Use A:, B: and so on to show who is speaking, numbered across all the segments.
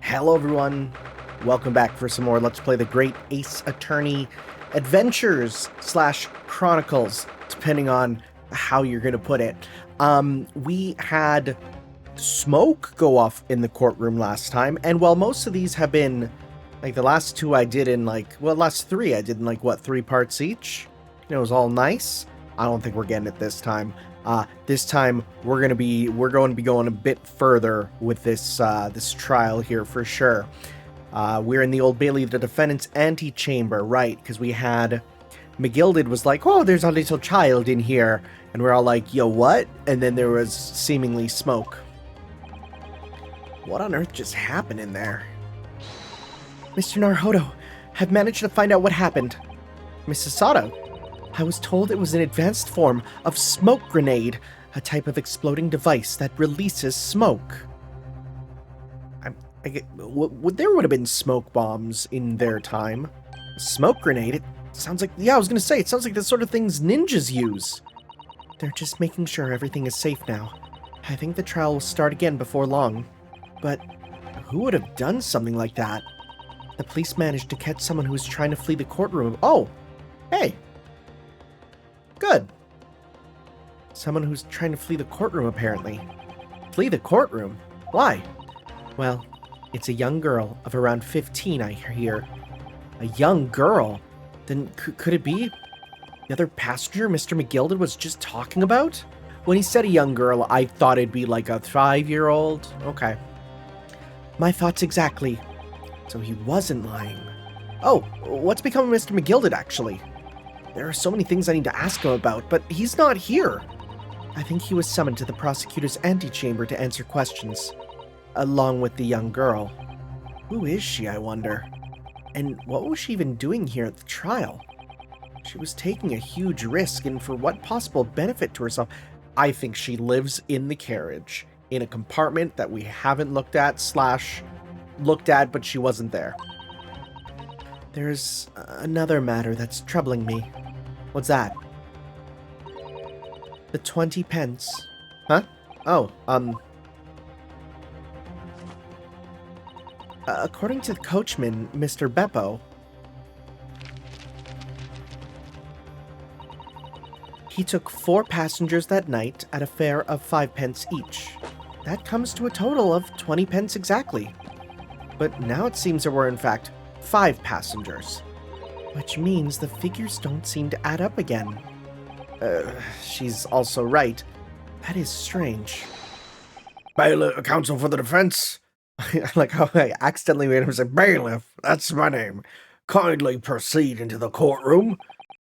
A: Hello everyone, welcome back for some more Let's Play the Great Ace Attorney Adventures slash Chronicles, depending on how you're going to put it. We had smoke go off in the courtroom last time, and while most of these have been, like the last two I did in last three I did in like, 3 parts each? It was all nice. I don't think we're getting it this time. This time we're going to be going a bit further with this this trial here for sure. We're in the Old Bailey, the defendant's antechamber, right? Because we had McGilded was like, "Oh, there's a little child in here," and we're all like, "Yo, what?" And then there was seemingly smoke. What on earth just happened in there? Mr. Naruhodo, I've managed to find out what happened. Mrs. Sato, I was told it was an advanced form of smoke grenade, a type of exploding device that releases smoke. There would have been smoke bombs in their time. Smoke grenade? It sounds like, yeah, I was gonna say, it sounds like the sort of things ninjas use. They're just making sure everything is safe now. I think the trial will start again before long. But who would have done something like that? The police managed to catch someone who was trying to flee the courtroom. Oh, hey. Good. Someone who's trying to flee the courtroom, apparently. Flee the courtroom? Why? Well, it's a young girl of around 15, I hear. A young girl? Then could it be the other passenger Mr. McGilded was just talking about? When he said a young girl, I thought it'd be like a 5-year-old. Okay. My thoughts exactly. So he wasn't lying. Oh, what's become of Mr. McGilded, actually? There are so many things I need to ask him about, but he's not here. I think he was summoned to the prosecutor's antechamber to answer questions, along with the young girl. Who is she, I wonder? And what was she even doing here at the trial? She was taking a huge risk, and for what possible benefit to herself? I think she lives in the carriage, in a compartment that we haven't looked at, but she wasn't there. There's another matter that's troubling me. What's that? The 20 pence. Huh? Oh, according to the coachman, Mr. Beppo, he took 4 passengers that night at a fare of 5 pence each. That comes to a total of 20 pence exactly. But now it seems there were, in fact, 5 passengers. Which means the figures don't seem to add up again. She's also right. That is strange. Bailiff, counsel for the defense. I like how I accidentally made him say, "Bailiff, that's my name. Kindly proceed into the courtroom.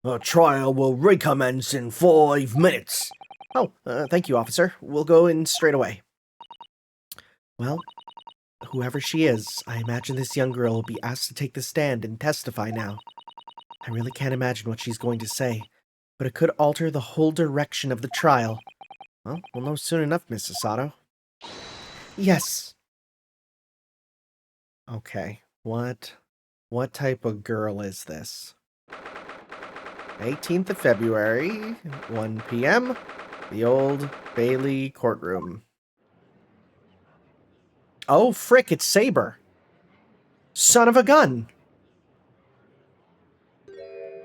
A: The trial will recommence in 5 minutes. Oh, thank you, officer. We'll go in straight away. Well, whoever she is, I imagine this young girl will be asked to take the stand and testify now. I really can't imagine what she's going to say, but it could alter the whole direction of the trial. Well, we'll know soon enough, Mrs. Sato. Yes. Okay, what type of girl is this? 18th of February, 1 p.m., the Old Bailey courtroom. Oh, frick, it's Saber. Son of a gun.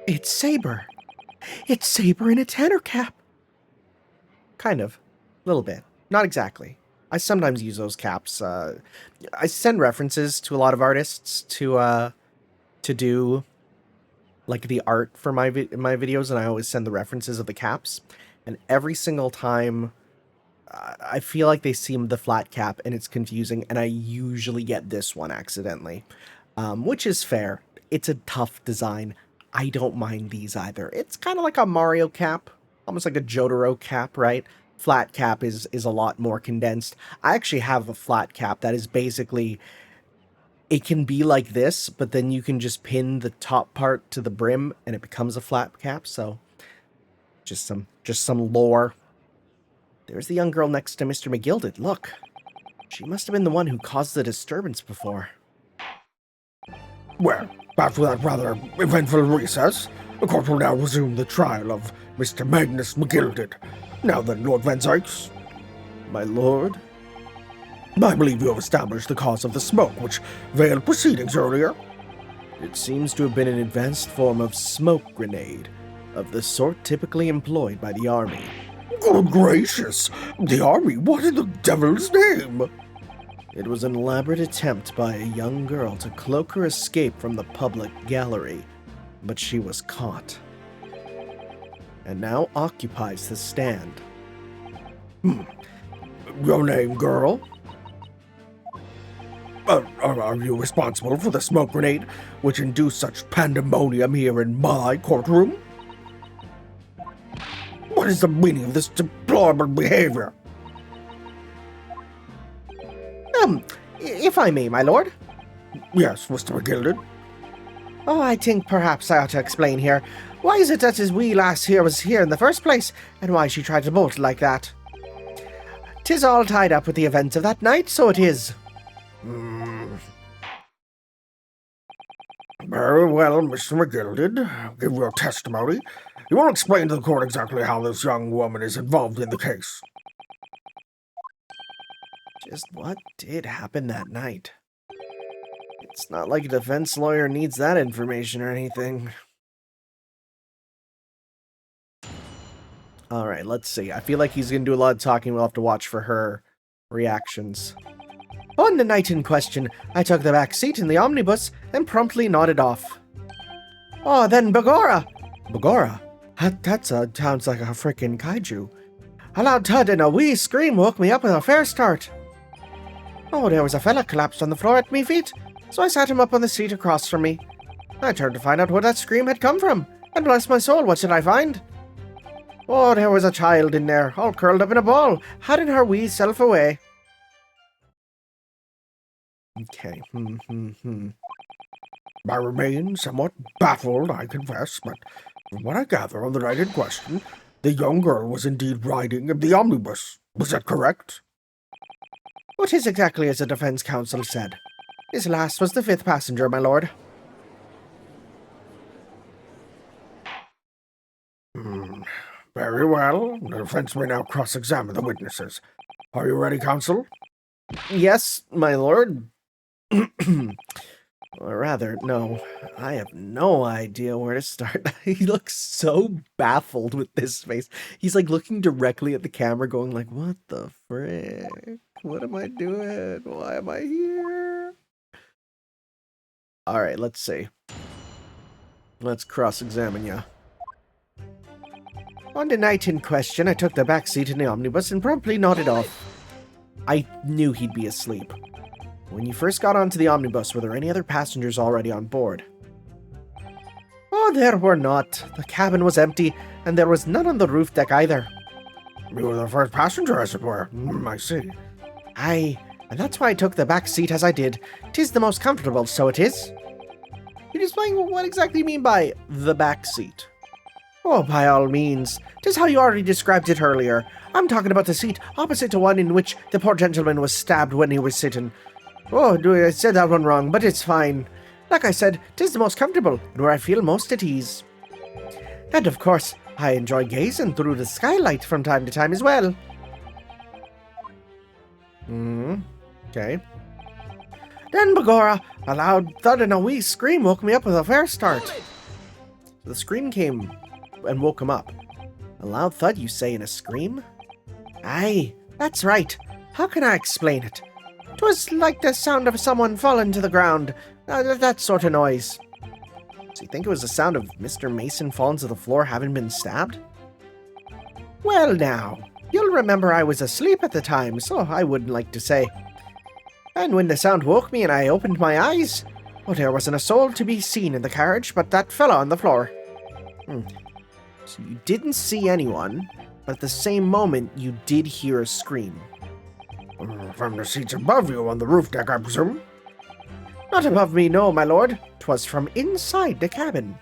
A: It's Saber. It's Saber in a tenor cap. Kind of. A little bit. Not exactly. I sometimes use those caps. I send references to a lot of artists to do like the art for my videos, and I always send the references of the caps. And every single time, I feel like they seem the flat cap, and it's confusing, and I usually get this one accidentally, which is fair. It's a tough design. I don't mind these either. It's kind of like a Mario cap, almost like a Jotaro cap, right? Flat cap is a lot more condensed. I actually have a flat cap that is basically, it can be like this, but then you can just pin the top part to the brim and it becomes a flat cap. So just some lore. There's the young girl next to Mr. McGilded. Look, she must have been the one who caused the disturbance before.
B: Well, after that rather eventful recess, the court will now resume the trial of Mr. Magnus McGilded. Now then, Lord Van Zykes.
A: My lord?
B: I believe you have established the cause of the smoke which veiled proceedings earlier.
A: It seems to have been an advanced form of smoke grenade, of the sort typically employed by the army.
B: Good gracious! The army? What in the devil's name?
A: It was an elaborate attempt by a young girl to cloak her escape from the public gallery, but she was caught, and now occupies the stand.
B: Your name, girl? Are you responsible for the smoke grenade which induced such pandemonium here in my courtroom? What is the meaning of this deplorable behavior?
A: If I may, my lord.
B: Yes, Mr. McGilded.
A: Oh, I think perhaps I ought to explain here. Why is it that his wee lass here was here in the first place, and why she tried to bolt like that? 'Tis all tied up with the events of that night, so it is.
B: Very well, Mr. McGilded. Give your testimony. You will explain to the court exactly how this young woman is involved in the case.
A: Just what did happen that night? It's not like a defense lawyer needs that information or anything. Alright, let's see. I feel like he's going to do a lot of talking. We'll have to watch for her reactions. On the night in question, I took the back seat in the omnibus and promptly nodded off. Oh, then Bagora! Bagora? That sounds like a frickin' kaiju. A loud thud and a wee scream woke me up with a fair start. Oh, there was a fella collapsed on the floor at me feet, so I sat him up on the seat across from me. I turned to find out where that scream had come from, and bless my soul, what should I find? Oh, there was a child in there, all curled up in a ball, hiding her wee self away. Okay,
B: I remain somewhat baffled, I confess, but from what I gather on the night in question, the young girl was indeed riding in the omnibus. Was that correct?
A: What is exactly as the defense counsel said? His lass was the 5th passenger, my lord.
B: Very well. The defense may now cross-examine the witnesses. Are you ready, counsel?
A: Yes, my lord. Or rather, no. I have no idea where to start. He looks so baffled with this face. He's like looking directly at the camera going like, what the frick? What am I doing? Why am I here? Alright, let's see. Let's cross-examine ya. On the night in question, I took the back seat in the omnibus and promptly nodded off. I knew he'd be asleep. When you first got onto the omnibus, were there any other passengers already on board? Oh, there were not. The cabin was empty, and there was none on the roof deck either.
B: You were the first passenger, as it were. I see.
A: Aye, and that's why I took the back seat as I did. 'Tis the most comfortable, so it is. Can you explain what exactly you mean by the back seat? Oh, by all means. 'Tis how you already described it earlier. I'm talking about the seat opposite to one in which the poor gentleman was stabbed when he was sitting. Oh, I said that one wrong, but it's fine. Like I said, 'tis the most comfortable, and where I feel most at ease. And of course, I enjoy gazing through the skylight from time to time as well. Okay. Then, Bagora, a loud thud and a wee scream woke me up with a fair start. So the scream came and woke him up. A loud thud, you say, and a scream? Aye, that's right. How can I explain it? 'Twas like the sound of someone falling to the ground. That sort of noise. So you think it was the sound of Mr. Mason falling to the floor having been stabbed? Well now, you'll remember I was asleep at the time, so I wouldn't like to say. And when the sound woke me and I opened my eyes, well, there wasn't a soul to be seen in the carriage but that fella on the floor. So you didn't see anyone, but at the same moment you did hear a scream.
B: From the seats above you on the roof deck, I presume?
A: Not above me, no, my lord. 'Twas from inside the cabin.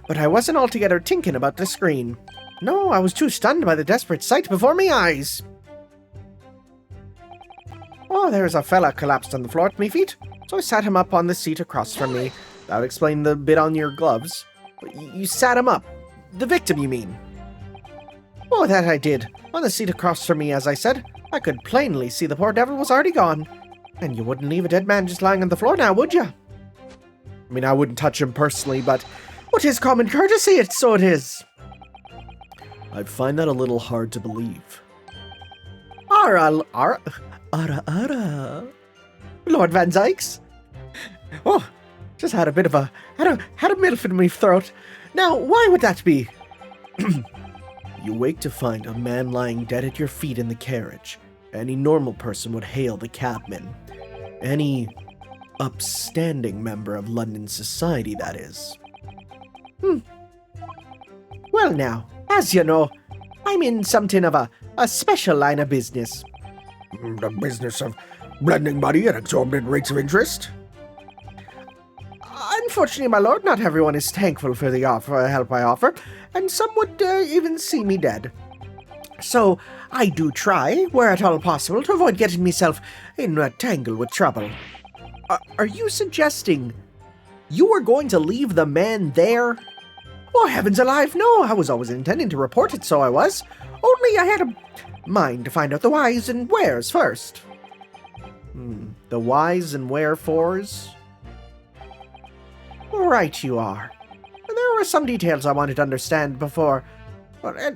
A: But I wasn't altogether tinking about the screen. No, I was too stunned by the desperate sight before me eyes. Oh, there's a fella collapsed on the floor at me feet, so I sat him up on the seat across from me. That would explain the bit on your gloves. You sat him up. The victim, you mean? Oh, that I did. On the seat across from me, as I said. I could plainly see the poor devil was already gone. And you wouldn't leave a dead man just lying on the floor now, would you? I mean, I wouldn't touch him personally, but what is common courtesy? So it is. I find that a little hard to believe. Ara. Lord Van Zykes? Oh, just had a bit of a... had a milf in my throat. Now, why would that be? You wake to find a man lying dead at your feet in the carriage. Any normal person would hail the cabman. Any upstanding member of London society, that is. Well now, as you know, I'm in something of a special line of business.
B: The business of lending money at exorbitant rates of interest?
A: Unfortunately, my lord, not everyone is thankful for the help I offer, and some would even see me dead. So, I do try, where at all possible, to avoid getting myself in a tangle with trouble. Are you suggesting you were going to leave the man there? Oh, heavens alive, no, I was always intending to report it, so I was. Only I had a mind to find out the whys and wheres first. The whys and wherefores? Right you are. There were some details I wanted to understand before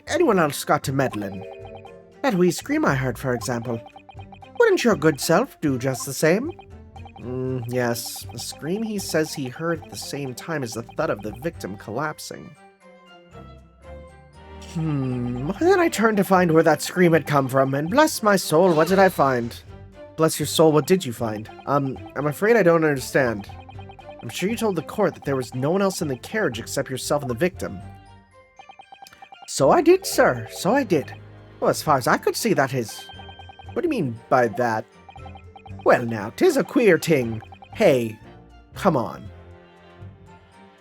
A: anyone else got to meddling. That wee scream I heard, for example. Wouldn't your good self do just the same? Yes. The scream he says he heard at the same time as the thud of the victim collapsing. Then I turned to find where that scream had come from, and bless my soul, what did I find? Bless your soul, what did you find? I'm afraid I don't understand. I'm sure you told the court that there was no one else in the carriage except yourself and the victim. So I did, sir. So I did. Well, as far as I could see, that is... What do you mean by that? Well, now, 'tis a queer thing. Hey, come on.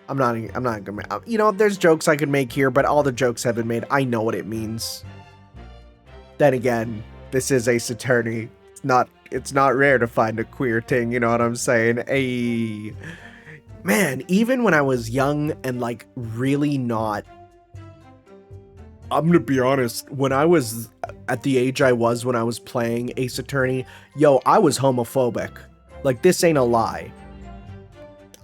A: I'm not gonna... You know, there's jokes I could make here, but all the jokes have been made. I know what it means. Then again, this is Ace Attorney. It's not rare to find a queer thing, you know what I'm saying? Man, even when I was young and, like, really not... I'm gonna be honest, when I was at the age I was when I was playing Ace Attorney, yo, I was homophobic. Like, this ain't a lie.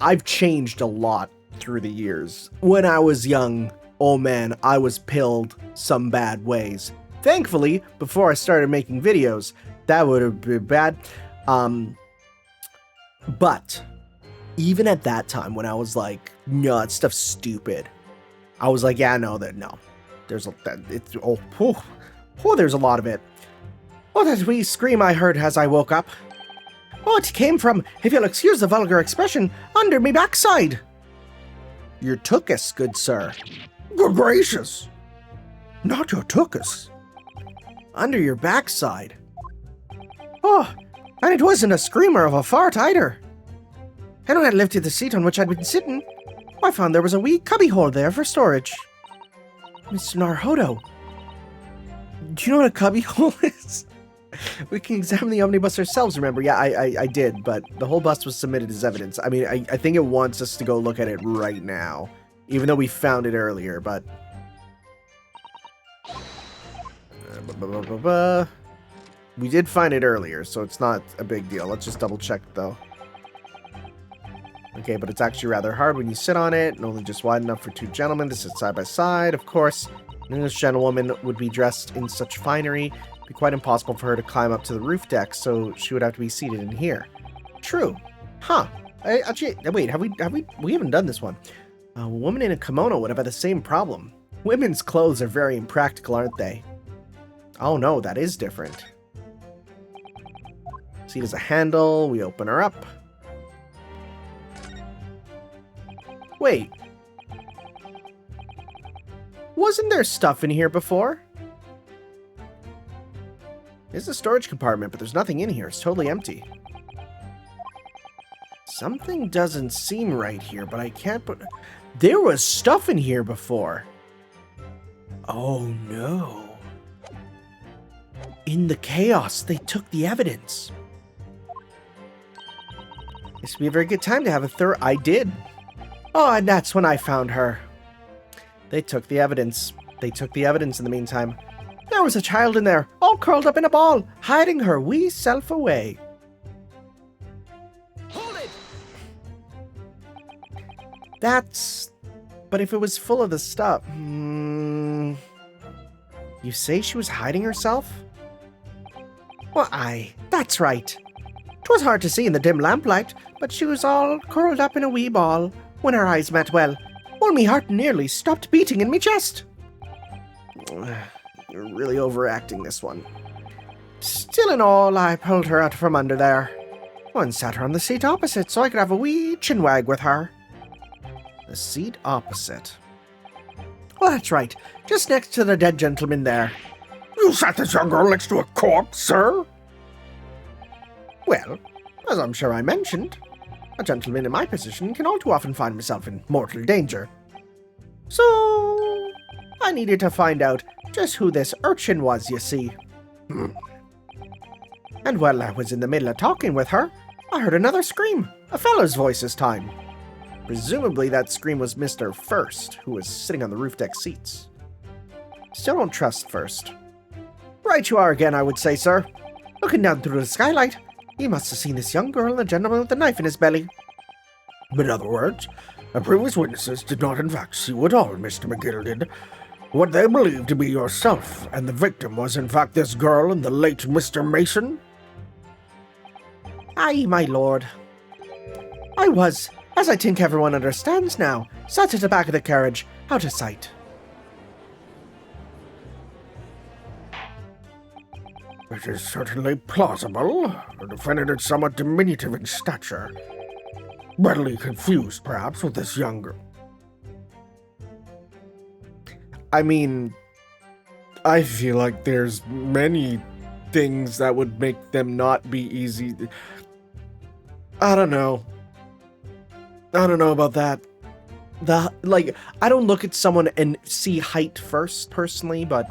A: I've changed a lot through the years. When I was young, oh man, I was pilled some bad ways. Thankfully, before I started making videos, that would have been bad. But even at that time, when I was like, no, that stuff's stupid, I was like, yeah, no. There's there's a lot of it. Oh, that wee scream I heard as I woke up. Oh, it came from, if you'll excuse the vulgar expression, under me backside. Your tuchus, good sir.
B: Good gracious! Not your tuchus.
A: Under your backside. Oh, and it wasn't a screamer of a fart either. And when I lifted the seat on which I'd been sitting, I found there was a wee cubbyhole there for storage. Mr. Naruhodo, do you know what a cubbyhole is? We can examine the omnibus ourselves, remember? Yeah, I did, but the whole bus was submitted as evidence. I mean, I think it wants us to go look at it right now, even though we found it earlier, but... We did find it earlier, so it's not a big deal. Let's just double check, though. Okay, but it's actually rather hard when you sit on it, and only just wide enough for two gentlemen to sit side by side. Of course, an English gentlewoman would be dressed in such finery, it'd be quite impossible for her to climb up to the roof deck, so she would have to be seated in here. True. Huh. Actually, wait, we haven't done this one. A woman in a kimono would have had the same problem. Women's clothes are very impractical, aren't they? Oh no, that is different. See, there's a handle, we open her up. Wait. Wasn't there stuff in here before? There's a storage compartment, but there's nothing in here. It's totally empty. Something doesn't seem right here, but I can't put... There was stuff in here before. Oh no. In the chaos, they took the evidence. This would be a very good time to have a thorough... I did. Oh, and that's when I found her. They took the evidence. They took the evidence in the meantime. There was a child in there, all curled up in a ball, hiding her wee self away.
C: Hold it!
A: But if it was full of the stuff... You say she was hiding herself? Well, aye, that's right. 'Twas hard to see in the dim lamplight, but she was all curled up in a wee ball. When our eyes met, well, me heart nearly stopped beating in me chest. You're really overacting this one. Still in all, I pulled her out from under there. And sat her on the seat opposite so I could have a wee chinwag with her. The seat opposite. Well, that's right, just next to the dead gentleman there.
B: You sat this young girl next to a corpse, sir?
A: Well, as I'm sure I mentioned, a gentleman in my position can all too often find himself in mortal danger. So, I needed to find out just who this urchin was, you see. And while I was in the middle of talking with her, I heard another scream, a fellow's voice this time. Presumably that scream was Mr. First, who was sitting on the roof deck seats. Still don't trust First. Right you are again, I would say, sir. Looking down through the skylight, he must have seen this young girl and the gentleman with the knife in his belly.
B: In other words, the previous witnesses did not in fact see you at all, Mr. McGill did. What they believed to be yourself and the victim was in fact this girl and the late Mr. Mason?
A: Aye, my lord. I was, as I think everyone understands now, sat at the back of the carriage, out of sight.
B: It is certainly plausible. The defendant is somewhat diminutive in stature. Readily confused, perhaps, with this younger.
D: I mean, I feel like there's many things that would make them not be easy. I don't know. I don't know about that. I don't look at someone and see height first, personally, but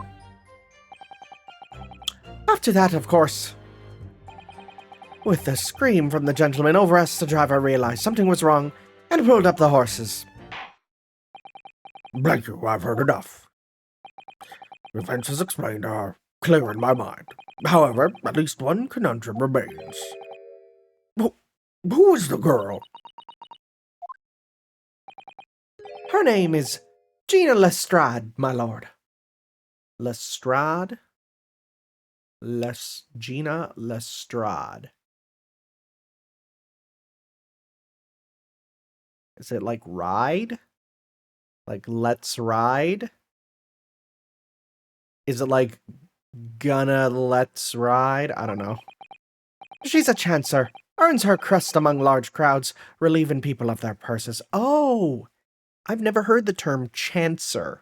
D: after that, of course. With the scream from the gentleman over us, the driver realized something was wrong and pulled up the horses.
B: Thank you, I've heard enough. The events as explained are clear in my mind. However, at least one conundrum remains. Who is the girl?
A: Her name is Gina Lestrade, my lord. Lestrade? Gina Lestrade. Is it like ride? Like let's ride? Is it like gonna let's ride? I don't know. She's a chancer. Earns her crust among large crowds, relieving people of their purses. Oh! I've never heard the term chancer.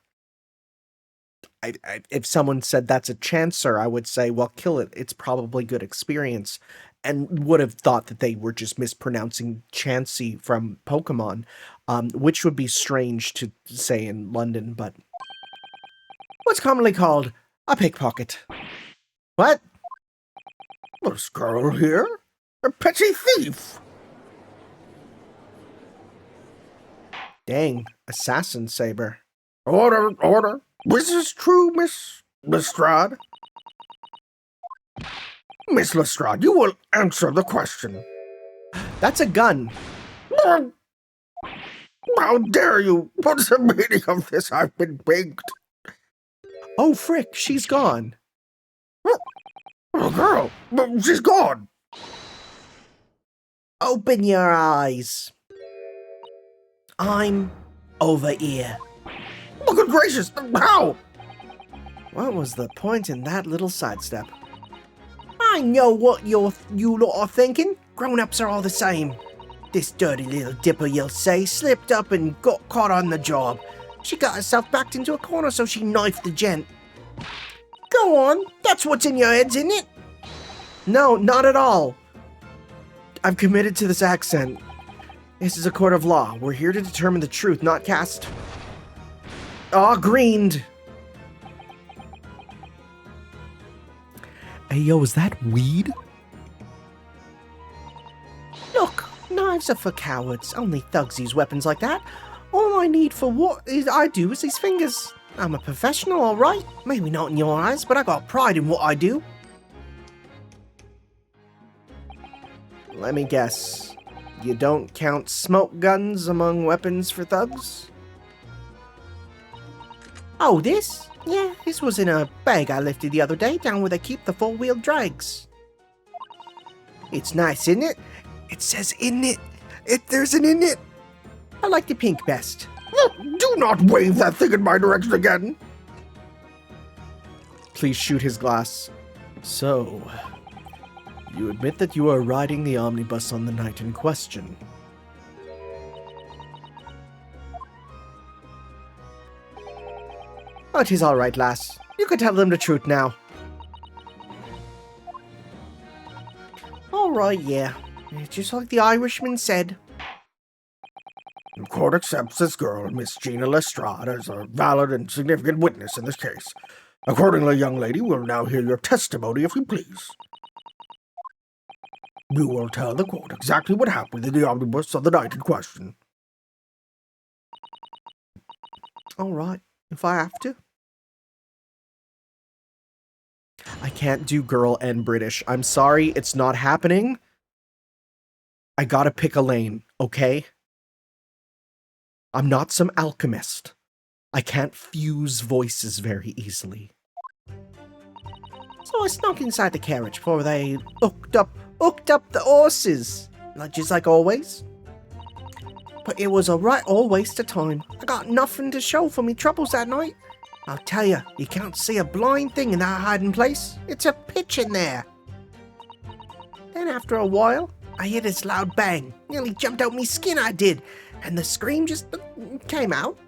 A: If someone said that's a chancer, I would say, well, kill it. It's probably good experience. And would have thought that they were just mispronouncing Chansey from Pokemon, which would be strange to say in London, but what's commonly called a pickpocket. What?
B: This girl here? A petty thief!
A: Dang, assassin saber.
B: Order, order. This is true, Miss Lestrade. Miss Lestrade, you will answer the question.
A: That's a gun.
B: How dare you? What's the meaning of this? I've been baked.
A: Oh, frick, she's gone.
B: Oh, girl, she's gone.
A: Open your eyes. I'm over here.
B: Oh, good gracious, how?
A: What was the point in that little sidestep? I know what you lot are thinking. Grown-ups are all the same. This dirty little dipper, you'll say, slipped up and got caught on the job. She got herself backed into a corner, so she knifed the gent. Go on, that's what's in your heads, isn't it? No, not at all. I'm committed to this accent. This is a court of law. We're here to determine the truth, not cast. Aw, greened.
D: Hey, yo, is that weed?
A: Look, knives are for cowards. Only thugs use weapons like that. All I need for what I do is these fingers. I'm a professional, alright. Maybe not in your eyes, but I got pride in what I do. Let me guess. You don't count smoke guns among weapons for thugs? Oh, this? Yeah, this was in a bag I lifted the other day down where they keep the four-wheel drags. It's nice, isn't it? It says in it. There's an in it. I like the pink best.
B: Do not wave that thing in my direction again!
A: Please shoot his glass. So, you admit that you are riding the omnibus on the night in question. Oh, 'tis all right, lass. You can tell them the truth now. All right, yeah. Just like the Irishman said.
B: The court accepts this girl, Miss Gina Lestrade, as a valid and significant witness in this case. Accordingly, young lady, we'll now hear your testimony, if you please. You will tell the court exactly what happened in the omnibus on the night in question.
A: All right, if I have to. I can't do girl and British. I'm sorry, it's not happening. I gotta pick a lane, okay? I'm not some alchemist. I can't fuse voices very easily. So I snuck inside the carriage before they hooked up the horses, just like always. But it was a right old waste of time. I got nothing to show for me troubles that night. I'll tell you, you can't see a blind thing in that hiding place. It's a pitch in there. Then after a while, I hear this loud bang. Nearly jumped out me skin, I did. And the scream just came out.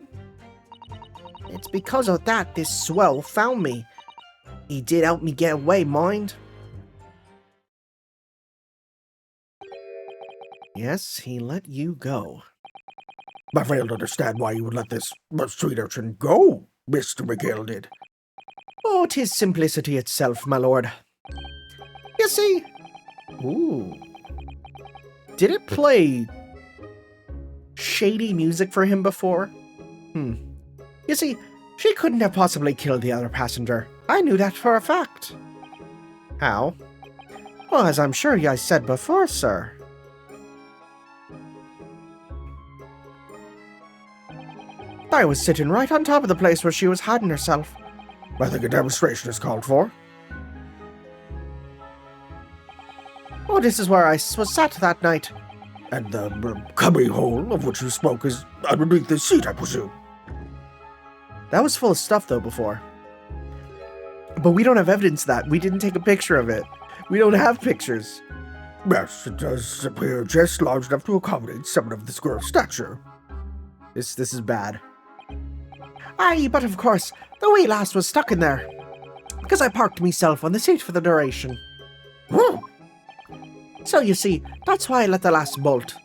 A: It's because of that this swell found me. He did help me get away, mind. Yes, he let you go.
B: I fail to understand why you would let this street urchin go, Mr. McGill did.
A: Oh, 'tis simplicity itself, my lord. You see... Ooh. Did it play shady music for him before? You see, she couldn't have possibly killed the other passenger. I knew that for a fact. How? Well, as I'm sure I said before, sir. I was sitting right on top of the place where she was hiding herself.
B: I think a demonstration is called for.
A: Oh, this is where I was sat that night.
B: And the cubby hole of which you spoke is underneath the seat, I presume.
A: That was full of stuff, though, before. But we don't have evidence of that. We didn't take a picture of it. We don't have pictures.
B: Yes, it does appear just large enough to accommodate someone of this girl's stature.
A: This is bad. Aye, but of course, the wee lass was stuck in there. Because I parked myself on the seat for the duration. So you see, that's why I let the lass bolt.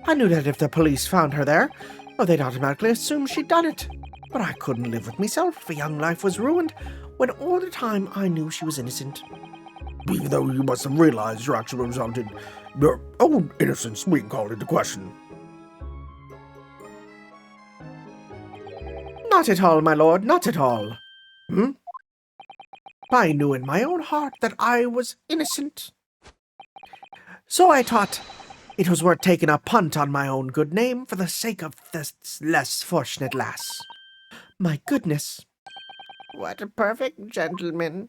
A: I knew that if the police found her there, well, they'd automatically assume she'd done it. But I couldn't live with myself if a young life was ruined, when all the time I knew she was innocent.
B: Even though you must have realized your action resulted in your own innocence being called into question.
A: Not at all, my lord, not at all. I knew in my own heart that I was innocent. So I thought it was worth taking a punt on my own good name for the sake of this less fortunate lass. My goodness. What a perfect gentleman.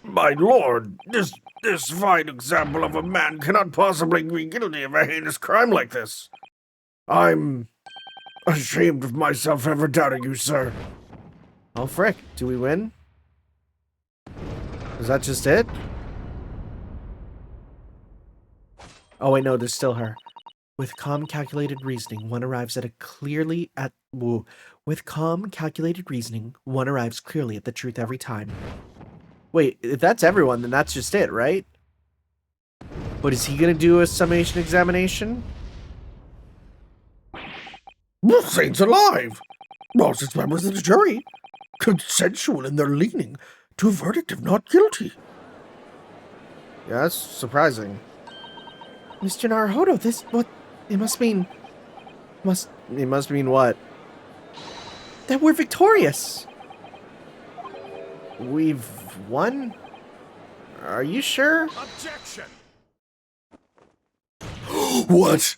B: My lord, this fine example of a man cannot possibly be guilty of a heinous crime like this. I'm ashamed of myself ever doubting you, sir.
A: Oh, frick. Do we win? Is that just it? Oh, wait, no, there's still her. With calm, calculated reasoning, one arrives clearly at the truth every time. Wait, if that's everyone, then that's just it, right? But is he gonna do a summation examination?
B: Saints alive! Most its members of the jury, consensual in their leaning to a verdict of not guilty.
A: Yeah, that's surprising. Mr. Naruhodo, it must mean what? that we're victorious. We've won? Are you sure?
C: Objection!
D: What?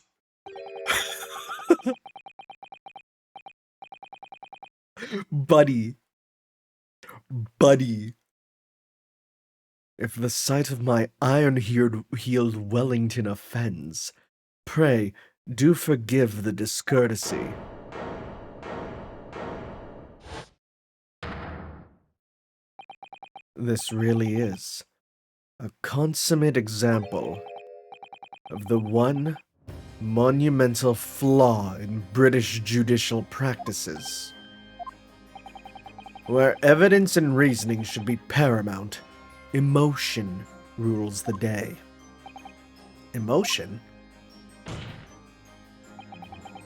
D: Buddy. Buddy. If the sight of my iron-heeled Wellington offends, pray do forgive the discourtesy. This really is a consummate example of the one monumental flaw in British judicial practices. Where evidence and reasoning should be paramount, emotion rules the day.
A: Emotion?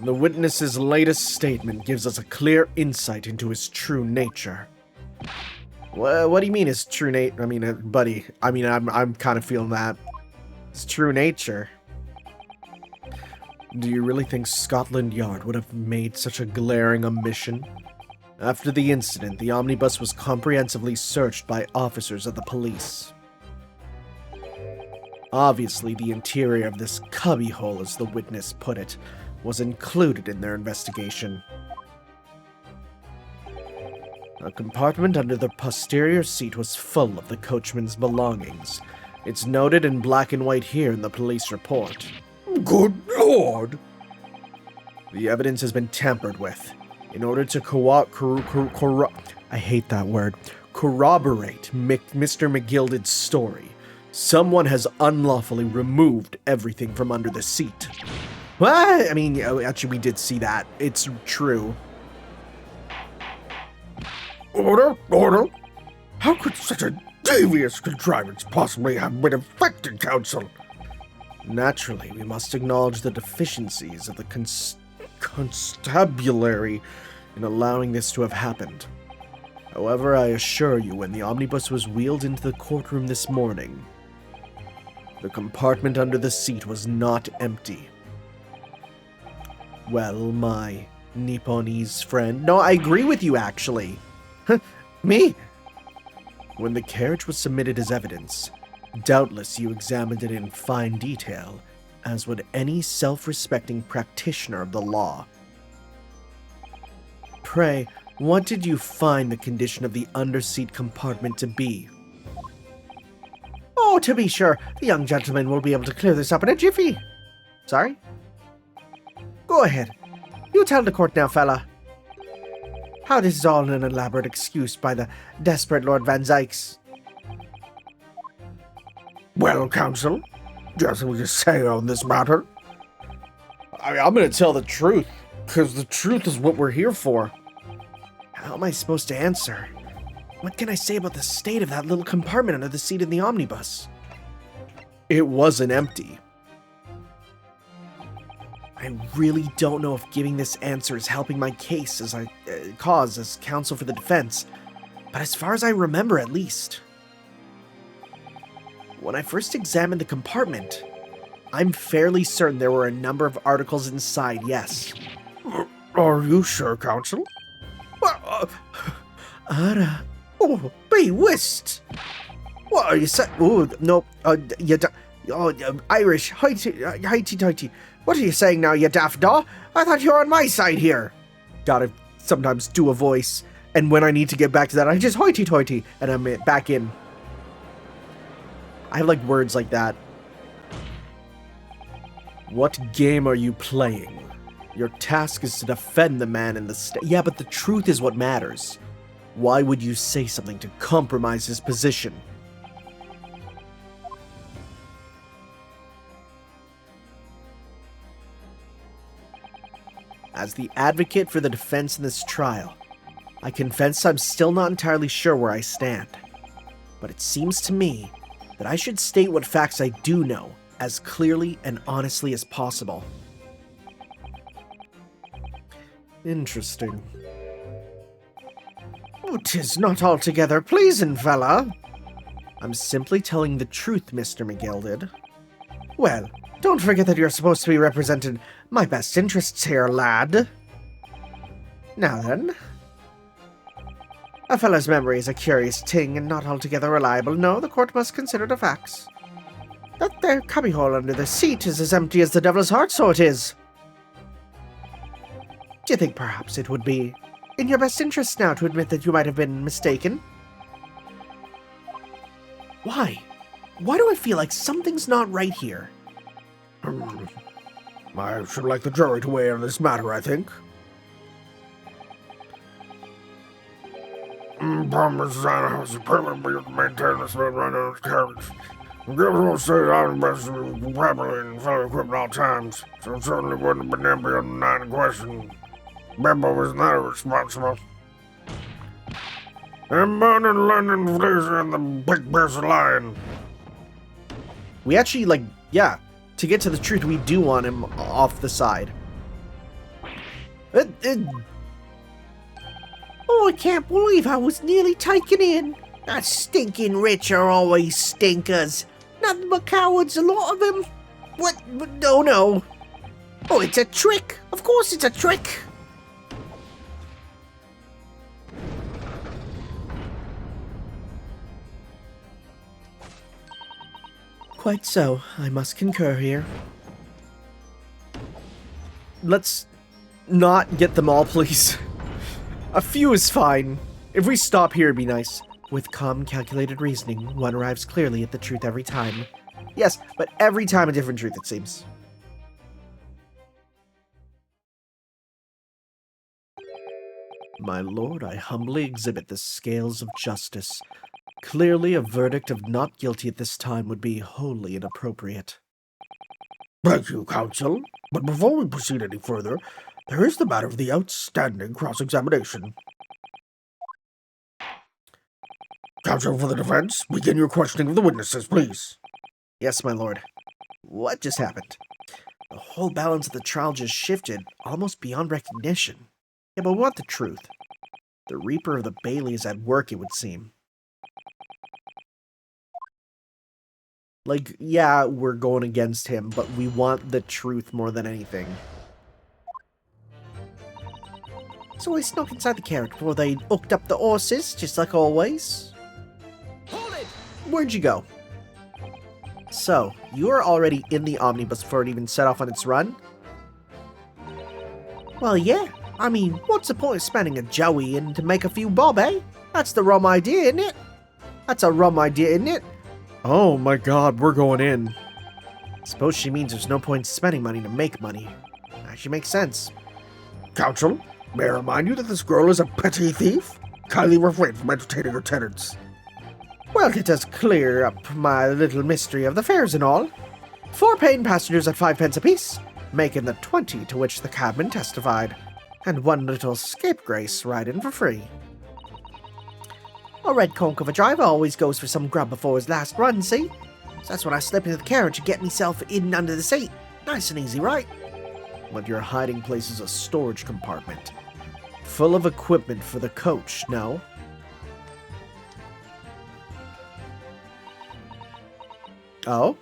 D: The witness's latest statement gives us a clear insight into his true nature.
A: What do you mean his true nature? I mean, buddy, I'm kind of feeling that. His true nature.
D: Do you really think Scotland Yard would have made such a glaring omission? After the incident, the omnibus was comprehensively searched by officers of the police. Obviously, the interior of this cubbyhole, as the witness put it, was included in their investigation. A compartment under the posterior seat was full of the coachman's belongings. It's noted in black and white here in the police report.
B: Good Lord!
D: The evidence has been tampered with. In order to corroborate Mr. McGilded's story, someone has unlawfully removed everything from under the seat.
A: What? I mean, actually, we did see that. It's true.
B: Order! Order! How could such a devious contrivance possibly have been effected, Counsel?
D: Naturally, we must acknowledge the deficiencies of the constabulary in allowing this to have happened. However, I assure you, when the omnibus was wheeled into the courtroom this morning, the compartment under the seat was not empty. Well, my Nipponese friend...
A: No, I agree with you, actually. Me?
D: When the carriage was submitted as evidence, doubtless you examined it in fine detail, as would any self-respecting practitioner of the law. Pray, what did you find the condition of the underseat compartment to be?
A: Oh, to be sure, the young gentleman will be able to clear this up in a jiffy. Sorry? Go ahead. You tell the court now, fella. How this is all an elaborate excuse by the desperate Lord Van Zykes.
B: Well, Counsel, just what you say on this matter?
D: I'm gonna tell the truth, because the truth is what we're here for.
A: How am I supposed to answer? What can I say about the state of that little compartment under the seat in the omnibus?
D: It wasn't empty.
A: I really don't know if giving this answer is helping my case as as counsel for the defense, but as far as I remember at least. When I first examined the compartment, I'm fairly certain there were a number of articles inside, yes.
B: Are you sure, Counsel?
A: Oh, be whist! What are you saying? Oh, no, Irish, highty-tighty. What are you saying now, you daft daw? I thought you were on my side here. Gotta sometimes do a voice, and when I need to get back to that, I just hoity-toity, and I'm back in. I have, like, words like that.
D: What game are you playing? Your task is to defend the man in the
A: Yeah, but the truth is what matters.
D: Why would you say something to compromise his position?
A: As the advocate for the defense in this trial, I confess I'm still not entirely sure where I stand. But it seems to me that I should state what facts I do know as clearly and honestly as possible.
D: Interesting.
A: Oh, 'tis not altogether pleasing, fella. I'm simply telling the truth, Mr. McGilded. Well, don't forget that you're supposed to be representing my best interests here, lad. Now then, A fellow's memory is a curious thing and not altogether reliable. No, the court must consider the facts. That there cubbyhole under the seat is as empty as the devil's heart, so it is. Do you think perhaps it would be in your best interest now to admit that you might have been mistaken? Why? Why do I feel like something's not right here?
B: I should like the jury to weigh in on this matter, I think. Promise that I was permanently maintain this right on his carriage. Given will say I'm best properly and fully equipped at all times, so it certainly wouldn't have been empty on the night in question. Bimbo was not responsible. And burning London Fraser and the big bear's lion.
A: We actually, to get to the truth, we do want him off the side. Oh, I can't believe I was nearly taken in. That stinking rich are always stinkers. Nothing but cowards, a lot of them. What? Oh, no. Oh, it's a trick. Of course it's a trick. Quite so. I must concur here. Let's not get them all, please. A few is fine. If we stop here, it'd be nice. With calm, calculated reasoning, one arrives clearly at the truth every time. Yes, but every time a different truth, it seems. My lord, I humbly exhibit the scales of justice. Clearly, a verdict of not guilty at this time would be wholly inappropriate.
B: Thank you, counsel. But before we proceed any further, there is the matter of the outstanding cross-examination. Counsel for the defense, begin your questioning of the witnesses, please.
A: Yes, my lord. What just happened? The whole balance of the trial just shifted, almost beyond recognition. Yeah, but we want the truth. The Reaper of the Bailey is at work, it would seem. Like, yeah, we're going against him, but we want the truth more than anything. So I snuck inside the carriage before they hooked up the horses, just like always. Hold it! Where'd you go? So, you were already in the omnibus before it even set off on its run? Well, yeah. I mean, what's the point of spending a joey in to make a few bob, eh? That's the rum idea, isn't it? That's a rum idea, isn't it?
D: Oh my god, we're going in.
A: Suppose she means there's no point in spending money to make money. Actually makes sense.
B: Counsel, may I remind you that this girl is a petty thief? Kindly refrain from entertaining her tenants.
A: Well, it does clear up my little mystery of the fares and all. 4 paying passengers at 5 pence apiece, making the 20 to which the cabman testified. And 1 little scapegrace riding for free. A red conk of a driver always goes for some grub before his last run, see? So that's when I slip into the carriage and get myself in under the seat. Nice and easy, right? But your hiding place is a storage compartment. Full of equipment for the coach, no? Oh?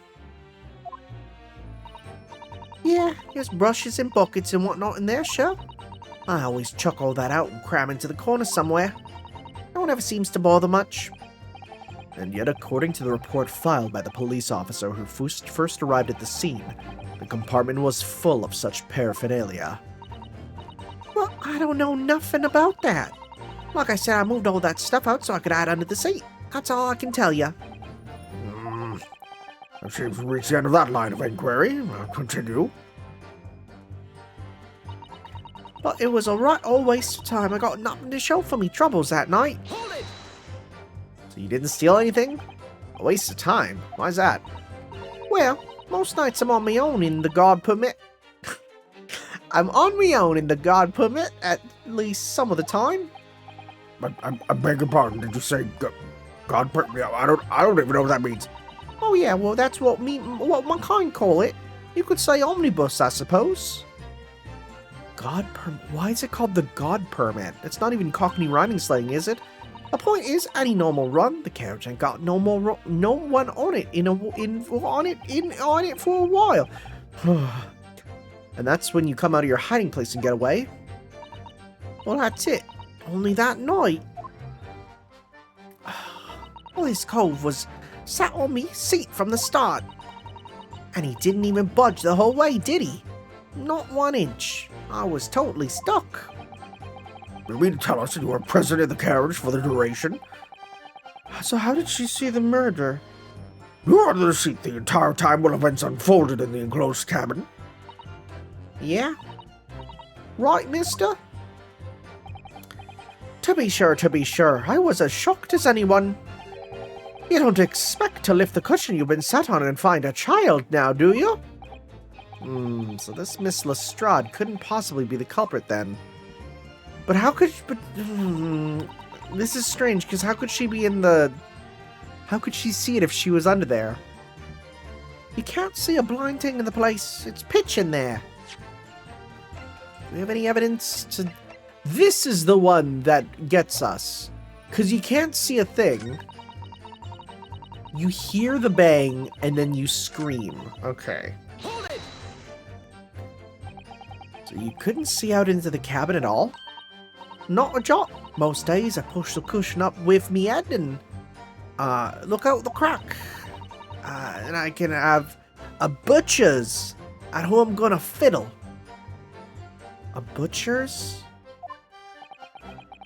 A: Yeah, there's brushes and buckets and whatnot in there, sure. I always chuck all that out and cram into the corner somewhere. No one ever seems to bother much. And yet, according to the report filed by the police officer who first arrived at the scene, the compartment was full of such paraphernalia. Well, I don't know nothing about that. Like I said, I moved all that stuff out so I could hide under the seat. That's all I can tell you.
B: That seems to reach the end of that line of inquiry. Continue.
A: But it was a right old waste of time. I got nothing to show for me troubles that night. Hold it! So you didn't steal anything? A waste of time? Why's that? Well, most nights I'm on my own in the guard permit. I'm on my own in the guard permit, at least some of the time.
B: I beg your pardon, did you say God permit? Yeah, I don't even know what that means.
A: Oh yeah, well that's what my kind call it. You could say omnibus, I suppose. God permit? Why is it called the God permit? It's not even Cockney rhyming slang, is it? The point is, any normal run, the carriage ain't got no one on it for a while. And that's when you come out of your hiding place and get away. Well, that's it. Only that night. Well, this cove was sat on me seat from the start. And he didn't even budge the whole way, did he? Not 1 inch. I was totally stuck.
B: You mean to tell us that you were present in the carriage for the duration?
D: So how did she see the murder?
B: You were under the seat the entire time while events unfolded in the enclosed cabin.
A: Yeah? Right, mister? To be sure, I was as shocked as anyone. You don't expect to lift the cushion you've been sat on and find a child now, do you? So this Miss Lestrade couldn't possibly be the culprit then. But how could... this is strange, because how could she be in the... How could she see it if she was under there? You can't see a blind thing in the place. It's pitch in there. Do we have any evidence to... This is the one that gets us. Because you can't see a thing. You hear the bang, and then you scream. Okay.
C: Hold it!
A: So you couldn't see out into the cabin at all? Not a jot. Most days I push the cushion up with me head and look out the crack. And I can have a butcher's at who I'm gonna fiddle. A butcher's?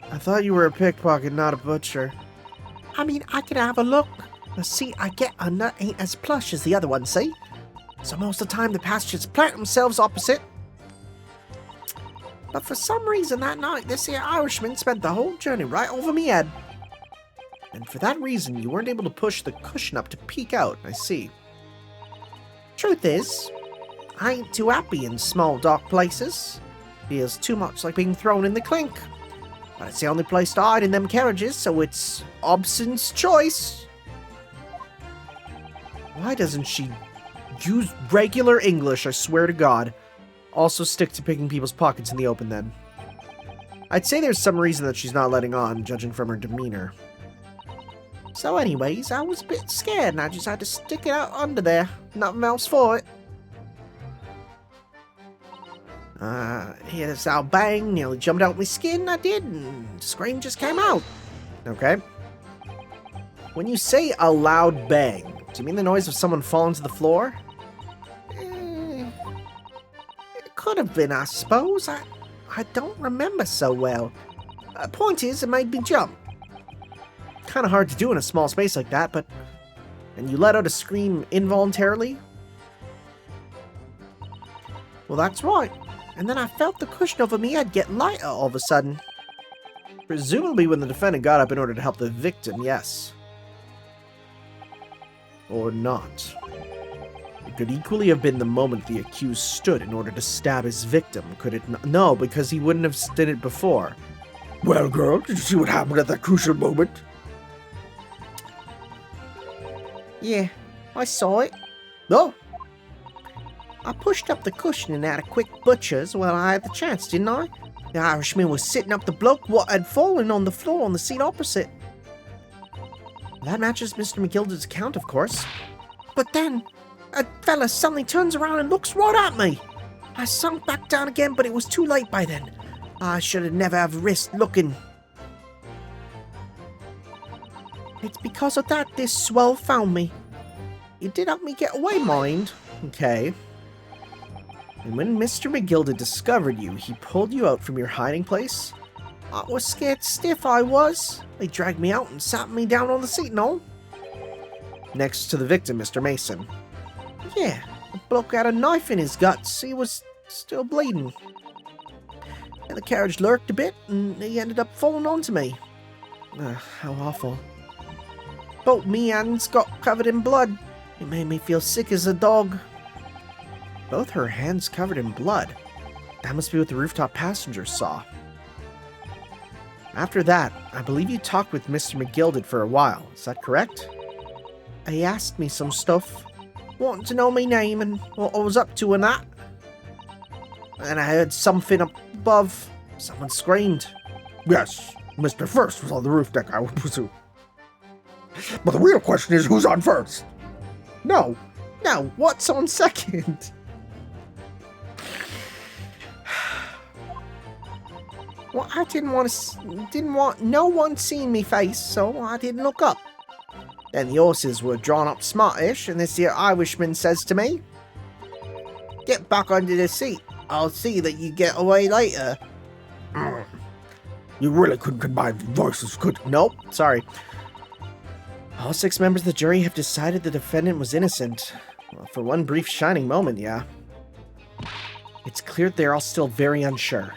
A: I thought you were a pickpocket, not a butcher. I mean, I can have a look. The seat I get under ain't as plush as the other one, see? So most of the time the passengers plant themselves opposite. But for some reason that night, this here Irishman spent the whole journey right over me head. And for that reason, you weren't able to push the cushion up to peek out, I see. Truth is, I ain't too happy in small dark places. Feels too much like being thrown in the clink. But it's the only place to hide in them carriages, so it's Hobson's choice. Why doesn't she use regular English, I swear to God? Also stick to picking people's pockets in the open then. I'd say there's some reason that she's not letting on, judging from her demeanor. So anyways, I was a bit scared and I just had to stick it out under there. Nothing else for it. Hear this out bang, nearly jumped out my skin, I did, and the scream just came out. Okay. When you say a loud bang, do you mean the noise of someone falling to the floor? It could have been, I suppose. I don't remember so well. Point is, it made me jump. Kind of hard to do in a small space like that, but... And you let out a scream involuntarily? Well, that's right. And then I felt the cushion over me head get lighter all of a sudden. Presumably when the defendant got up in order to help the victim, yes. Or not. It could equally have been the moment the accused stood in order to stab his victim, could it not? No, because he wouldn't have did it before.
B: Well, girl, did you see what happened at that crucial moment?
A: Yeah, I saw it. Oh! I pushed up the cushion and had a quick butcher's while I had the chance, didn't I? The Irishman was sitting up the bloke what had fallen on the floor on the seat opposite. That matches Mr. McGilda's account, of course. But then, a fella suddenly turns around and looks right at me. I sunk back down again, but it was too late by then. I should have never have risked looking. It's because of that this swell found me. It did help me get away, mind. Okay. And when Mr. McGilda discovered you, he pulled you out from your hiding place? I was scared stiff, I was. They dragged me out and sat me down on the seat and all. Next to the victim, Mr. Mason. Yeah, the bloke had a knife in his guts. He was still bleeding. And the carriage lurked a bit, and he ended up falling onto me. How awful. Both me hands got covered in blood. It made me feel sick as a dog. Both her hands covered in blood. That must be what the rooftop passengers saw. After that, I believe you talked with Mr. McGilded for a while. Is that correct? He asked me some stuff. Wanted to know my name and what I was up to and that. And I heard something up above. Someone screamed.
B: Yes, Mr. First was on the roof deck, I would presume. But the real question is, who's on first?
A: No, what's on second? Well, I didn't want no one seeing me face, so I didn't look up. Then the horses were drawn up smartish, and this here Irishman says to me, "Get back under the seat. I'll see that you get away later."
B: You really couldn't combine voices, could you?
A: Nope, sorry. All 6 members of the jury have decided the defendant was innocent. Well, for one brief shining moment, yeah. It's clear they're all still very unsure.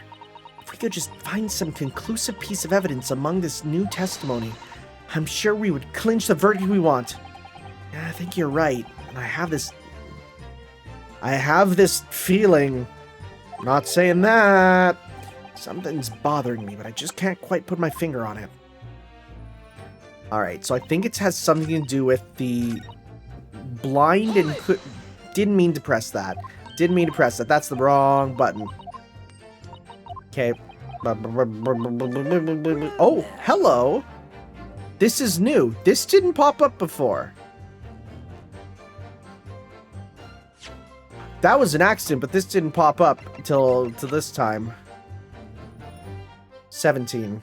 A: If we could just find some conclusive piece of evidence among this new testimony, I'm sure we would clinch the verdict we want. Yeah, I think you're right, and I have this feeling. I'm not saying that. Something's bothering me, but I just can't quite put my finger on it. Alright, so I think it has something to do with the blind and didn't mean to press that. Didn't mean to press that. That's the wrong button. Okay. Oh, hello. This is new. This didn't pop up before. That was an accident, but this didn't pop up until this time. 17.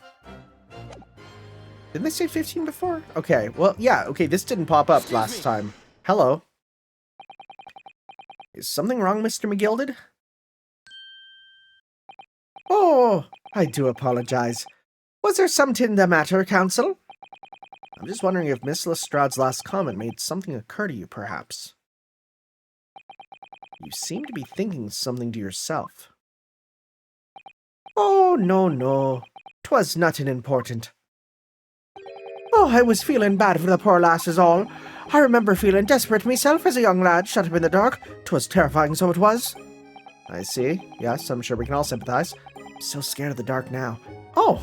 A: Didn't they say 15 before? Okay, well, yeah, okay, this didn't pop up last time. Hello. Is something wrong, Mr. McGilded? Oh, I do apologize. Was there something the matter, Counsel? I'm just wondering if Miss Lestrade's last comment made something occur to you, perhaps. You seem to be thinking something to yourself. Oh, no. 'Twas nothing important. Oh, I was feeling bad for the poor lass is all. I remember feeling desperate myself as a young lad shut up in the dark. 'Twas terrifying, so it was. I see. Yes, I'm sure we can all sympathize. I'm so scared of the dark now. Oh.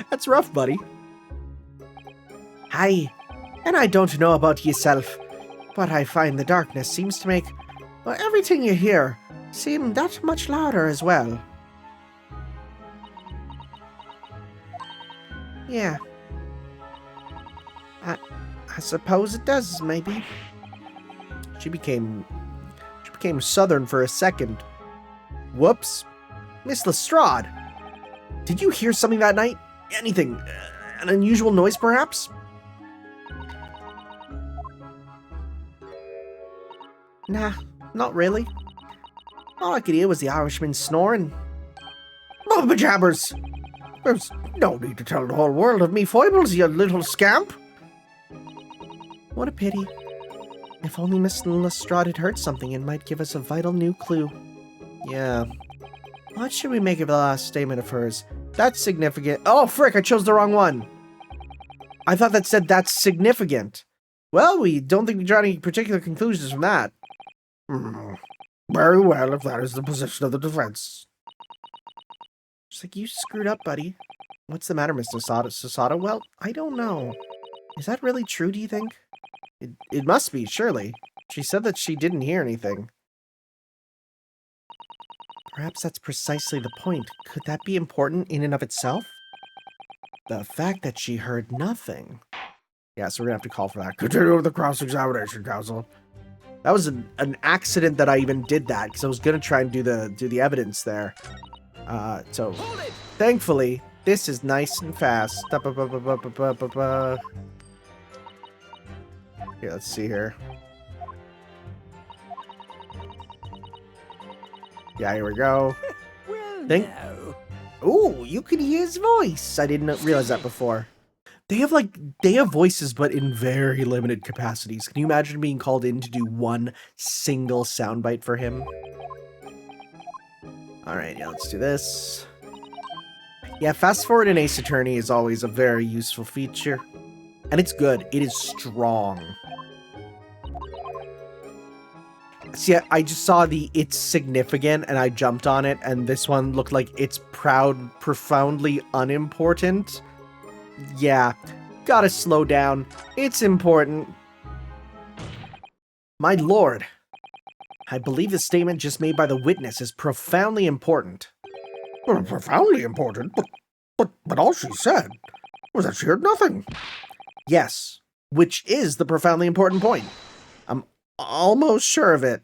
A: That's rough, buddy. Aye, and I don't know about yourself, but I find the darkness seems to make, well, everything you hear seem that much louder as well. Yeah. I suppose it does, maybe. She became southern for a second. Whoops. Miss Lestrade, did you hear something that night? Anything? An unusual noise, perhaps? Nah, not really. All I could hear was the Irishman snoring.
B: Oh, pajamas! There's no need to tell the whole world of me foibles, you little scamp.
A: What a pity. If only Miss Lestrade had heard something, it might give us a vital new clue. Yeah. What should we make of the last statement of hers? That's significant. Oh, frick, I chose the wrong one. I thought that said that's significant. Well, we don't think we draw any particular conclusions from that.
B: Very well, if that is the position of the defense.
A: She's like, you screwed up, buddy. What's the matter, Mr. Sasada? Well, I don't know. Is that really true, do you think? It must be, surely. She said that she didn't hear anything. Perhaps that's precisely the point. Could that be important in and of itself? The fact that she heard nothing. Yeah, so we're gonna have to call for that.
B: Continue with the cross-examination, Counsel.
A: That was an accident that I even did that, because I was gonna try and do the evidence there. So thankfully, this is nice and fast. Here, let's see here. Yeah, here we go. Ooh, you can hear his voice. I didn't realize that before. They have voices, but in very limited capacities. Can you imagine being called in to do one single soundbite for him? Alright, yeah, let's do this. Yeah, fast forward in Ace Attorney is always a very useful feature. And it's good. It is strong. See, I just saw the it's significant and I jumped on it, and this one looked like it's profoundly unimportant. Yeah, gotta slow down. It's important. My lord, I believe the statement just made by the witness is profoundly important.
B: Well, profoundly important, but all she said was that she heard nothing.
A: Yes, which is the profoundly important point. I'm almost sure of it.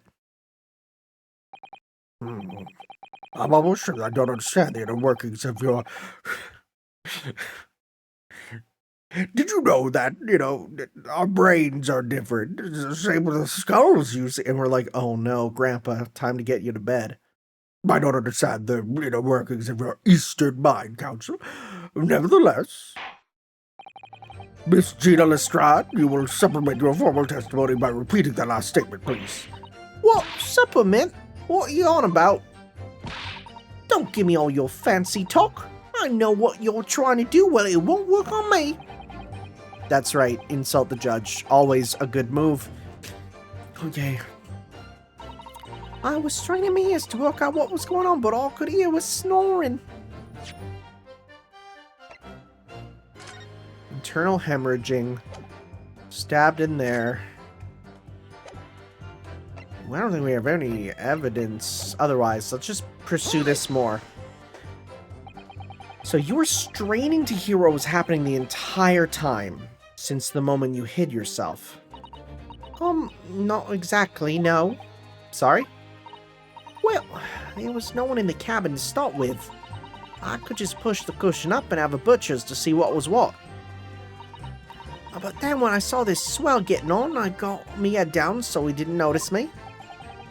B: I'm almost sure I don't understand the inner workings of your Did you know that, that our brains are different? It's the same with the skulls, you see.
A: And we're like, oh no, Grandpa, time to get you to bed.
B: I don't understand the, workings of your Eastern mind, Council. Nevertheless, Miss Gina Lestrade, you will supplement your formal testimony by repeating the last statement, please.
A: What? Supplement? What are you on about? Don't give me all your fancy talk. I know what you're trying to do, well, it won't work on me. That's right, insult the judge. Always a good move. Okay. I was straining my ears to work out what was going on, but all I could hear was snoring. Internal hemorrhaging. Stabbed in there. I don't think we have any evidence otherwise. Let's just pursue this more. So you were straining to hear what was happening the entire time, since the moment you hid yourself. Not exactly, no. Sorry? Well, there was no one in the cabin to start with. I could just push the cushion up and have a butcher's to see what was what. But then when I saw this swell getting on, I got me head down so he didn't notice me.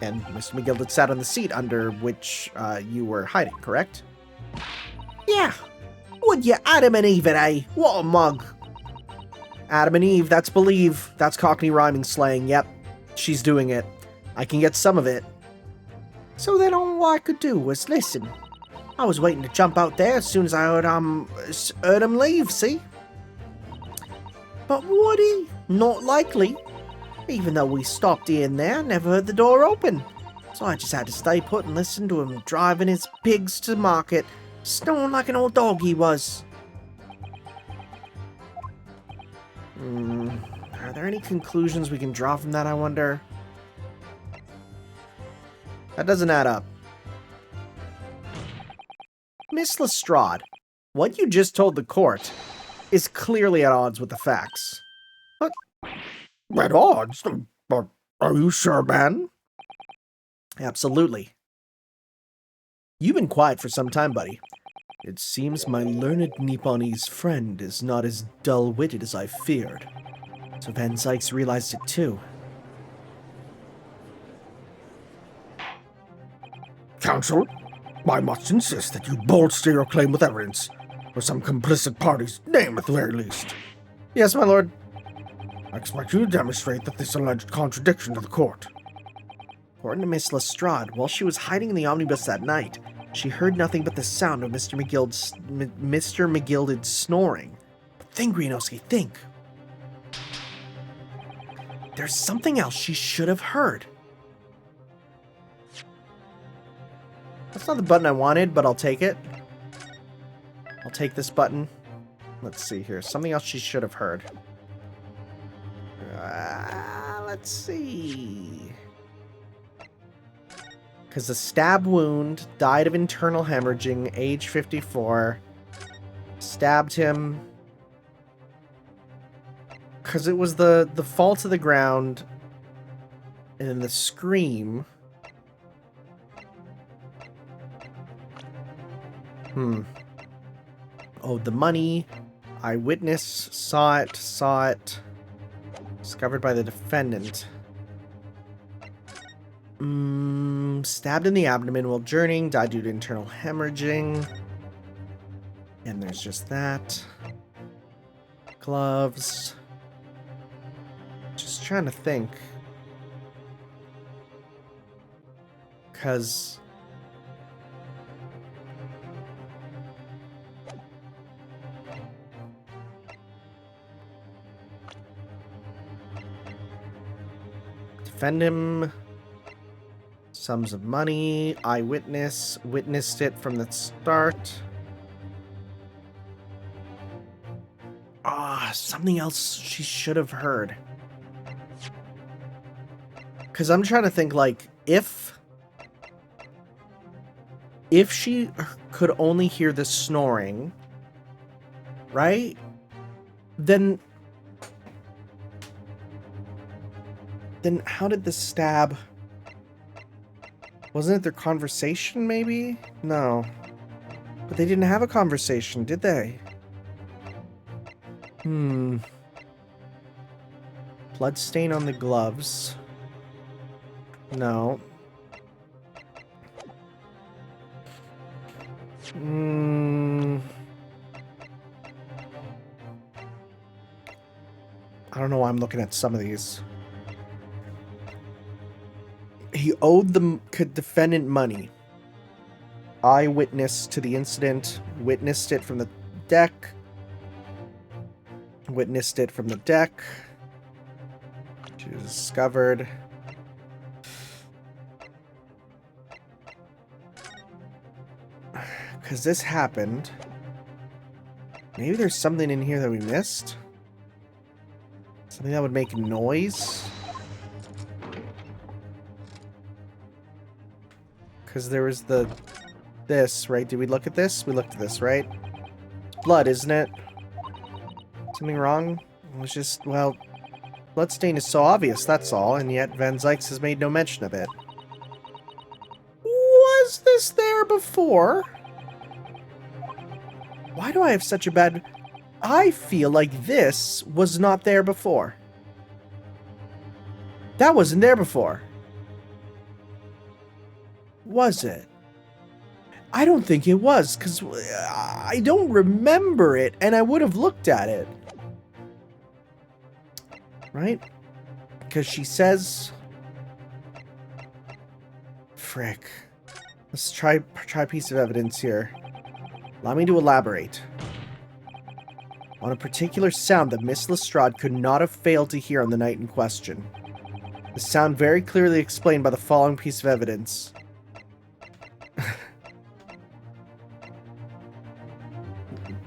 A: And Mr. McGill had sat on the seat under which you were hiding, correct? Yeah. Would you Adam and Eve it, eh? What a mug. Adam and Eve, that's believe. That's Cockney rhyming slang. Yep, she's doing it. I can get some of it. So then all I could do was listen. I was waiting to jump out there as soon as I heard him leave, see? But would he? Not likely. Even though we stopped here and there, never heard the door open. So I just had to stay put and listen to him driving his pigs to market, snoring like an old dog he was. Are there any conclusions we can draw from that, I wonder? That doesn't add up. Miss Lestrade, what you just told the court is clearly at odds with the facts.
B: What? At odds? Are you sure, man?
A: Absolutely. You've been quiet for some time, buddy. It seems my learned Nipponese friend is not as dull-witted as I feared. So Van Sykes realized it too.
B: Counsel, I must insist that you bolster your claim with evidence, or some complicit party's name at the very least.
A: Yes, my lord.
B: I expect you to demonstrate that this alleged contradiction to the court.
A: According to Miss Lestrade, while she was hiding in the omnibus that night, she heard nothing but the sound of Mr. McGilded's snoring. But think, Greenoski, think. There's something else she should have heard. That's not the button I wanted, but I'll take it. I'll take this button. Let's see here. Something else she should have heard. Let's see. Because the stab wound, died of internal hemorrhaging, age 54. Stabbed him. Because it was the fall to the ground. And then the scream. Oh, the money. Eyewitness saw it. Discovered by the defendant. Stabbed in the abdomen while journeying. Died due to internal hemorrhaging. And there's just that. Gloves. Just trying to think. Because... defend him. Sums of money. Eyewitness. Witnessed it from the start. Something else she should have heard. Because I'm trying to think, like, if she could only hear the snoring, right? Then how did the stab... Wasn't it their conversation, maybe? No. But they didn't have a conversation, did they? Blood stain on the gloves. No. I don't know why I'm looking at some of these. He owed the defendant money. Eyewitness to the incident. Witnessed it from the deck. Witnessed it from the deck. She was discovered. Because this happened. Maybe there's something in here that we missed? Something that would make noise? Because there was this, right? Did we look at this? We looked at this, right? It's blood, isn't it? Something wrong? It was just, well, bloodstain is so obvious, that's all, and yet Van Zykes has made no mention of it. Was this there before? Why do I have such a bad... I feel like this was not there before. That wasn't there before. Was it? I don't think it was, because I don't remember it, and I would have looked at it. Right? Because she says... Frick. Let's try a piece of evidence here. Allow me to elaborate. On a particular sound that Miss Lestrade could not have failed to hear on the night in question. The sound very clearly explained by the following piece of evidence.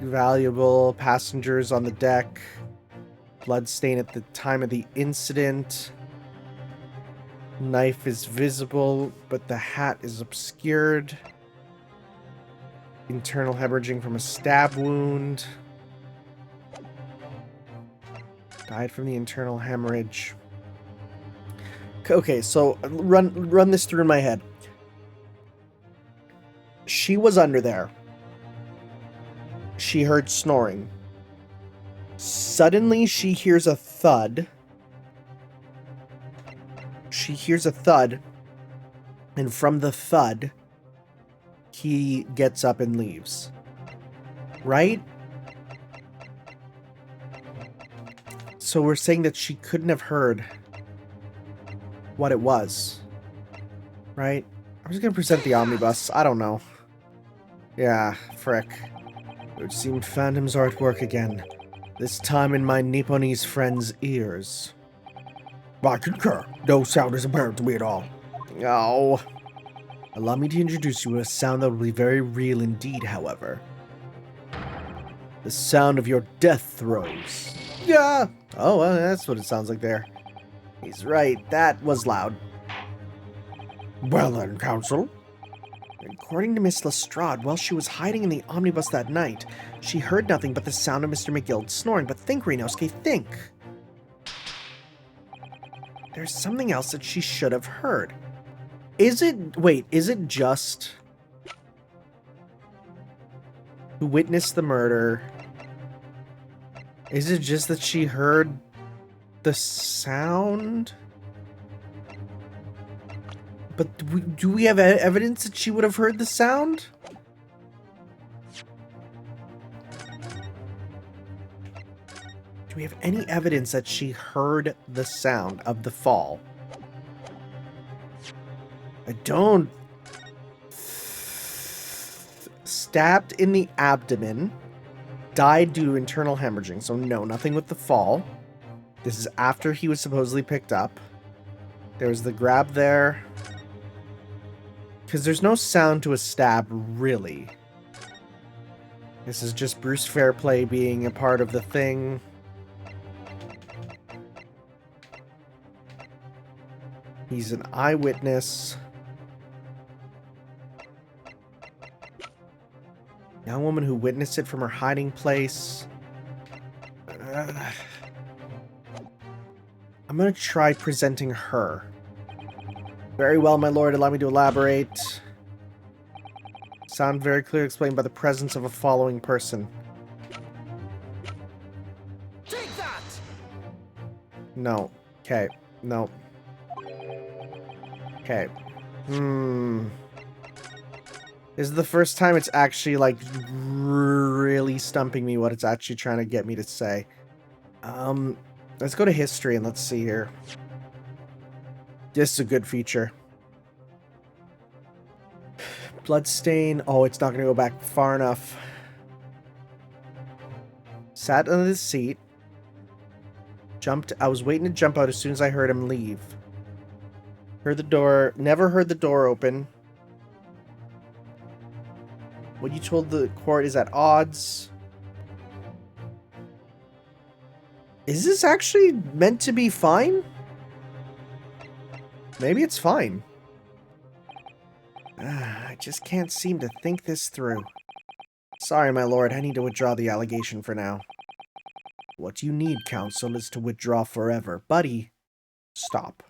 A: Valuable passengers on the deck. Bloodstain at the time of the incident. Knife is visible, but the hat is obscured. Internal hemorrhaging from a stab wound. Died from the internal hemorrhage. Okay, so run this through in my head. She was under there. She heard snoring. Suddenly, she hears a thud. She hears a thud. And from the thud, he gets up and leaves. Right? So we're saying that she couldn't have heard what it was. Right? I'm just going to present the omnibus. I don't know. Yeah, frick. It would seem phantoms are at work again. This time in my Nipponese friend's ears.
B: I concur. No sound is apparent to me at all.
A: Oh. Allow me to introduce you to a sound that will be very real indeed, however. The sound of your death throes. Yeah. Oh, well, that's what it sounds like there. He's right. That was loud.
B: Well then, counsel.
A: According to Miss Lestrade, while she was hiding in the omnibus that night, she heard nothing but the sound of Mr. McGill snoring. But think, Renosuke, think. There's something else that she should have heard. Is it just who witnessed the murder? Is it just that she heard the sound? But do we have evidence that she would have heard the sound? Do we have any evidence that she heard the sound of the fall? I don't. Stabbed in the abdomen. Died due to internal hemorrhaging. So no, nothing with the fall. This is after he was supposedly picked up. There was the grab there. Because there's no sound to a stab, really. This is just Bruce Fairplay being a part of the thing. He's an eyewitness. Young woman who witnessed it from her hiding place. I'm going to try presenting her. Very well, my lord. Allow me to elaborate. Sound very clearly explained by the presence of a following person. No. Okay. No. Okay. This is the first time it's actually, like, really stumping me what it's actually trying to get me to say. Let's go to history and let's see here. This is a good feature. Bloodstain. Oh, it's not going to go back far enough. Sat on the seat. Jumped. I was waiting to jump out as soon as I heard him leave. Heard the door. Never heard the door open. What you told the court is at odds. Is this actually meant to be fine? Maybe it's fine. I just can't seem to think this through. Sorry, my lord. I need to withdraw the allegation for now. What you need, counsel, is to withdraw forever. Buddy, stop.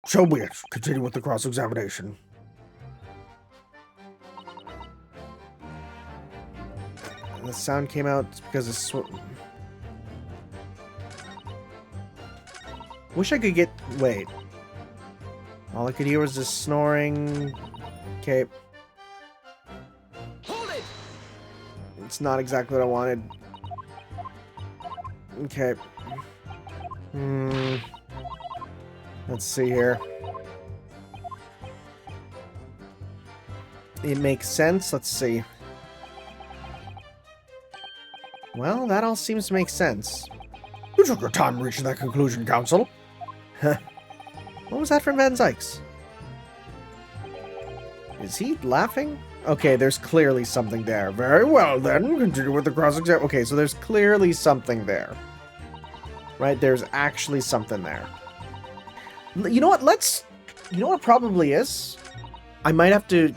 B: So be it. Continue with the cross-examination.
A: The sound came out because of wish I could get... Wait. All I could hear was this snoring. Okay.
C: Hold it!
A: It's not exactly what I wanted. Okay. Let's see here. It makes sense. Let's see. Well, that all seems to make sense.
B: You took your time reaching that conclusion, counsel.
A: What was that from Van Zykes? Is he laughing? Okay, there's clearly something there.
B: Very well, then. Continue with the cross-examination.
A: Okay, so there's clearly something there. Right? There's actually something there. You know what? You know what probably is? I might have to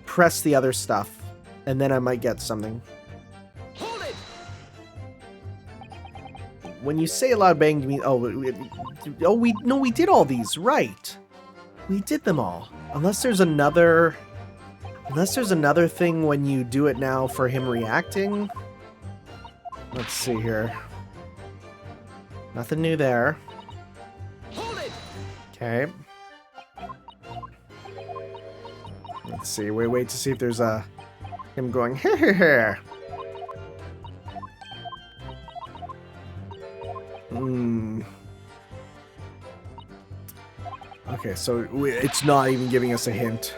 A: press the other stuff, and then I might get something.
C: Hold it!
A: When you say a loud bang, you mean... we did all these, right. We did them all. Unless there's another thing when you do it now for him reacting. Let's see here. Nothing new there.
C: Hold it!
A: Okay. Let's see. Wait to see if there's him going here. Okay, so it's not even giving us a hint.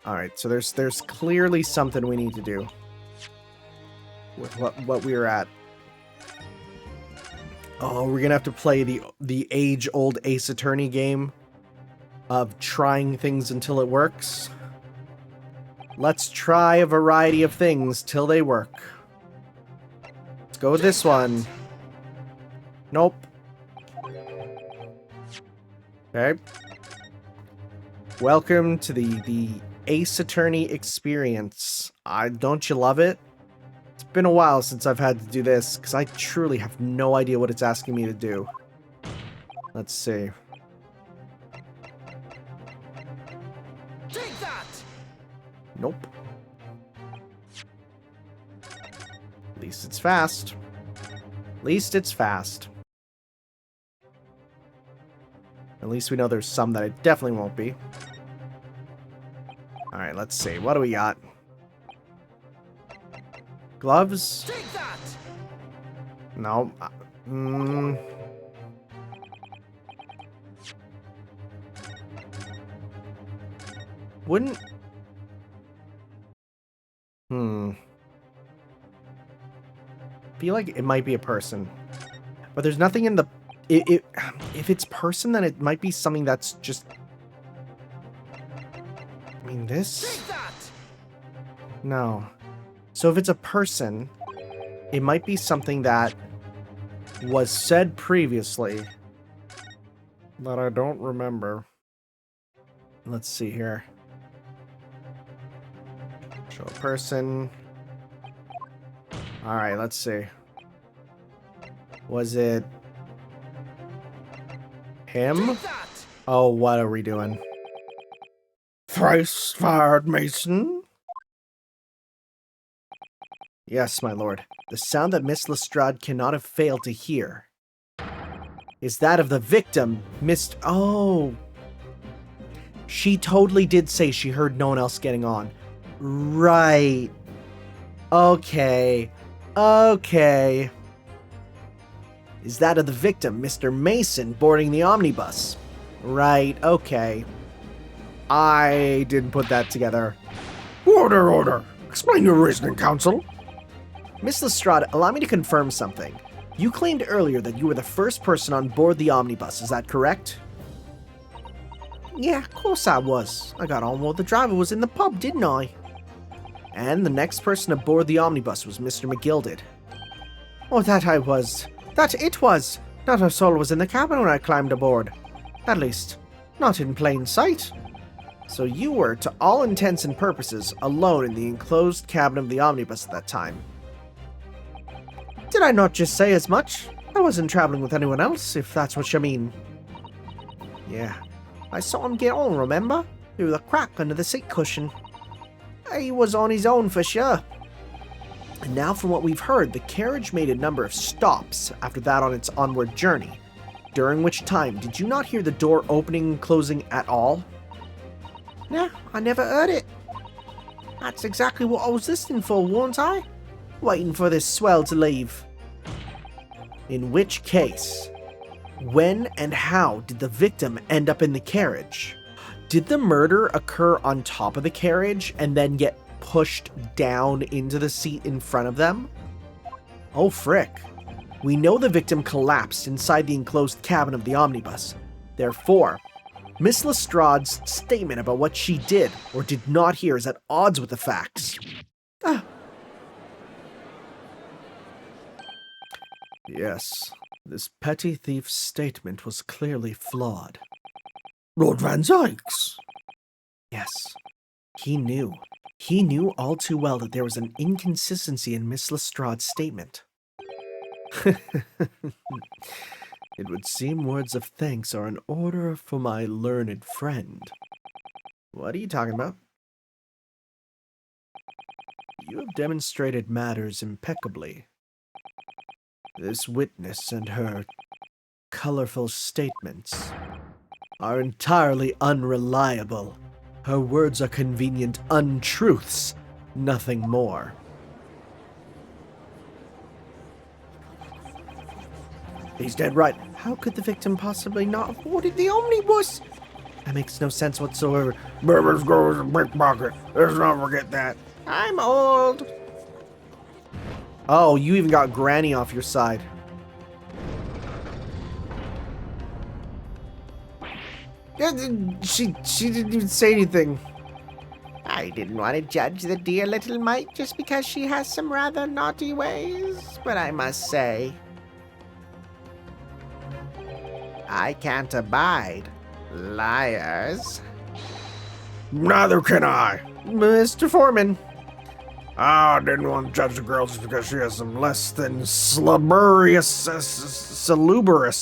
A: All right, so there's clearly something we need to do with what we were at. Oh, we're gonna have to play the age-old Ace Attorney game of trying things until it works. Let's try a variety of things till they work. Let's go with this one. Nope. Okay. Welcome to the Ace Attorney experience. Don't you love it? It's been a while since I've had to do this, because I truly have no idea what it's asking me to do. Let's see.
C: Take that!
A: Nope. At least it's fast. At least it's fast. At least we know there's some that it definitely won't be. Alright, let's see. What do we got? Gloves?
C: Take that!
A: No. Wouldn't... Feel like it might be a person. But there's nothing in the... if it's person, then it might be something that's just... I mean, this?
C: Take that!
A: No. So if it's a person, it might be something that was said previously that I don't remember. Let's see here. Show a person. Alright, let's see. Was it him?
C: Take that!
A: Oh, what are we doing?
B: Thrice fired Mason.
A: Yes, my lord. The sound that Miss Lestrade cannot have failed to hear is that of the victim, Oh. She totally did say she heard no one else getting on. Right. Okay. Okay. Is that of the victim, Mr. Mason, boarding the omnibus. Right, okay. I didn't put that together.
B: Order, order. Explain your reasoning, counsel.
A: Miss Lestrade, allow me to confirm something. You claimed earlier that you were the first person on board the omnibus, is that correct? Yeah, of course I was. I got on while the driver was in the pub, didn't I? And the next person aboard the omnibus was Mr. McGilded. Oh, that I was. That it was. Not a soul was in the cabin when I climbed aboard. At least, not in plain sight. So you were, to all intents and purposes, alone in the enclosed cabin of the omnibus at that time. Did I not just say as much? I wasn't traveling with anyone else, if that's what you mean. Yeah, I saw him get on, remember? Through the crack under the seat cushion. He was on his own for sure. And now from what we've heard, the carriage made a number of stops after that on its onward journey. During which time, did you not hear the door opening and closing at all? Nah, I never heard it. That's exactly what I was listening for, wasn't I? Waiting for this swell to leave. In which case, when and how did the victim end up in the carriage? Did the murder occur on top of the carriage and then get pushed down into the seat in front of them? Oh frick. We know the victim collapsed inside the enclosed cabin of the omnibus. Therefore, Miss Lestrade's statement about what she did or did not hear is at odds with the facts. Yes, this petty thief's statement was clearly flawed.
B: Lord Van Zykes.
A: Yes, he knew. He knew all too well that there was an inconsistency in Miss Lestrade's statement. It would seem words of thanks are in order for my learned friend. What are you talking about? You have demonstrated matters impeccably. This witness and her colorful statements are entirely unreliable. Her words are convenient untruths, nothing more. He's dead right. How could the victim possibly not have boarded the omnibus? That makes no sense whatsoever.
B: Burber's goes a pickpocket. Let's not forget that.
A: I'm old. Oh, you even got Granny off your side. She didn't even say anything. I didn't want to judge the dear little mite just because she has some rather naughty ways, but I must say, I can't abide liars.
B: Neither can I.
A: Mr. Foreman.
B: I didn't want to judge the girl just because she has some less than salubrious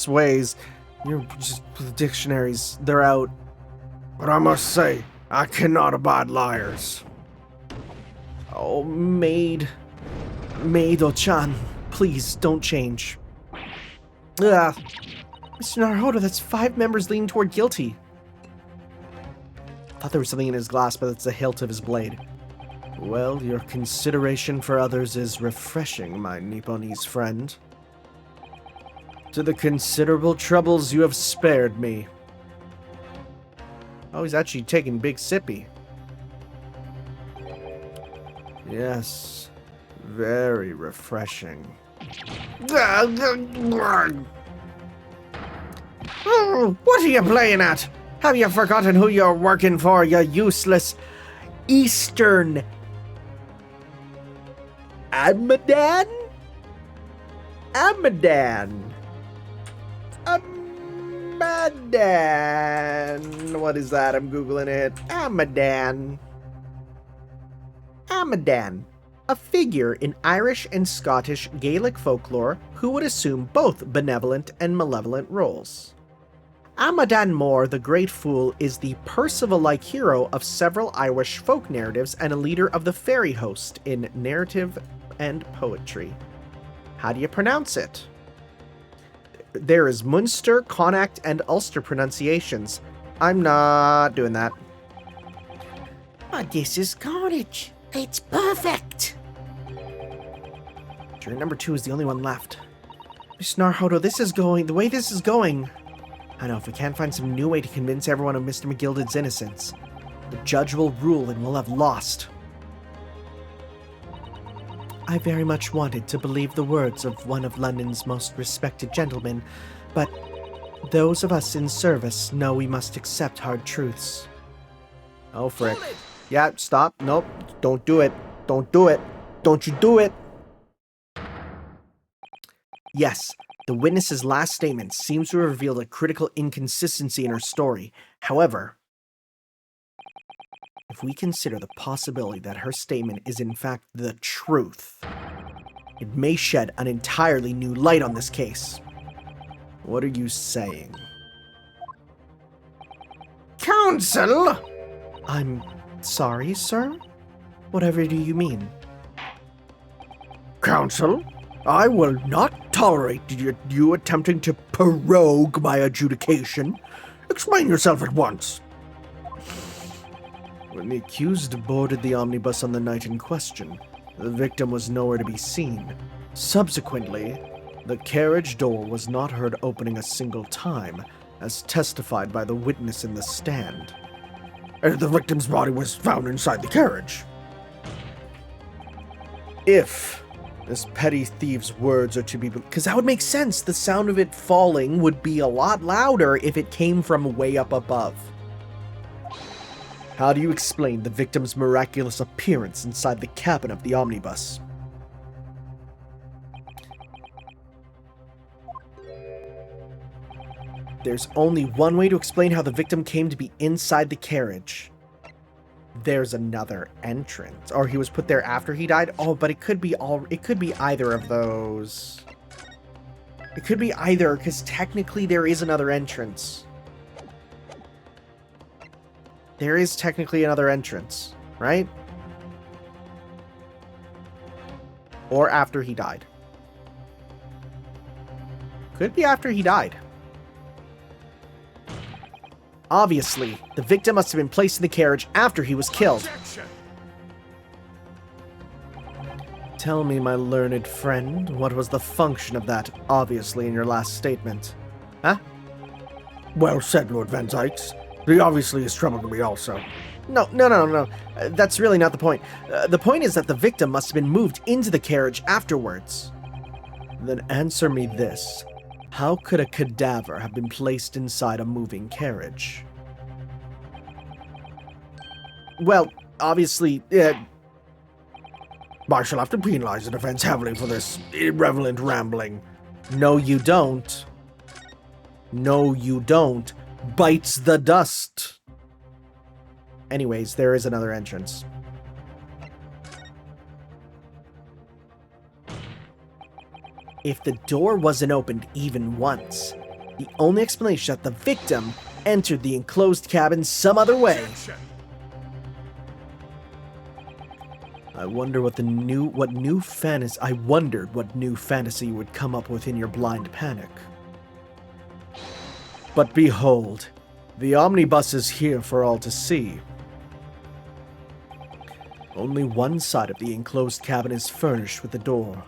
B: ways.
A: You're just, the dictionaries, they're out.
B: But I must say, I cannot abide liars.
A: Oh, Maid-o-chan, please don't change. Mr. Naruhodo, that's 5 members leaning toward guilty. Thought there was something in his glass, but it's the hilt of his blade. Well, your consideration for others is refreshing, my Nipponese friend. To the considerable troubles you have spared me. Oh, he's actually taking big sippy. Yes, very refreshing. Oh, what are you playing at? Have you forgotten who you're working for, you useless Eastern Amadan? What is that? I'm Googling it. Amadan. A figure in Irish and Scottish Gaelic folklore who would assume both benevolent and malevolent roles. Amadan Mór the Great Fool is the Percival-like hero of several Irish folk narratives and a leader of the fairy host in narrative and poetry. How do you pronounce it? There is Munster, Connacht, and Ulster pronunciations. I'm not doing that.
E: But this is carnage. It's perfect.
A: Juror number 2 is the only one left. Miss Narhodo, the way this is going. I know, if we can't find some new way to convince everyone of Mr. McGilded's innocence, the judge will rule and we'll have lost. I very much wanted to believe the words of one of London's most respected gentlemen, but those of us in service know we must accept hard truths. Oh, frick.
C: Hold it!
A: Yeah, stop. Nope. Don't do it. Don't do it. Don't you do it. Yes, the witness's last statement seems to have revealed a critical inconsistency in her story. However, if we consider the possibility that her statement is in fact the truth, it may shed an entirely new light on this case. What are you saying?
B: Counsel!
A: I'm sorry, sir? Whatever do you mean?
B: Counsel, I will not tolerate you attempting to prorogue my adjudication. Explain yourself at once.
A: When the accused boarded the omnibus on the night in question, the victim was nowhere to be seen. Subsequently, the carriage door was not heard opening a single time, as testified by the witness in the stand.
B: And the victim's body was found inside the carriage.
A: If this petty thief's words are to be... Because that would make sense. The sound of it falling would be a lot louder if it came from way up above. How do you explain the victim's miraculous appearance inside the cabin of the omnibus? There's only one way to explain how the victim came to be inside the carriage. There's another entrance. Or he was put there after he died? Oh, but it could be either of those. It could be either, because technically there is another entrance. There is technically another entrance, right? Or after he died. Could be after he died. Obviously, the victim must have been placed in the carriage after he was killed.
C: Objection!
A: Tell me, my learned friend, what was the function of that obviously in your last statement? Huh?
B: Well said, Lord Van Zykes. The obviously is troubling me also.
A: No. That's really not the point. The point is that the victim must have been moved into the carriage afterwards. Then answer me this. How could a cadaver have been placed inside a moving carriage? Well, obviously,
B: I shall have to penalize the defense heavily for this irrelevant rambling.
A: No, you don't. No, you don't. Bites the dust. Anyways, there is another entrance. If the door wasn't opened even once, the only explanation is that the victim entered the enclosed cabin some other way.
C: Objection!
A: I wondered what new fantasy you would come up with in your blind panic. But behold, the omnibus is here for all to see. Only one side of the enclosed cabin is furnished with a door.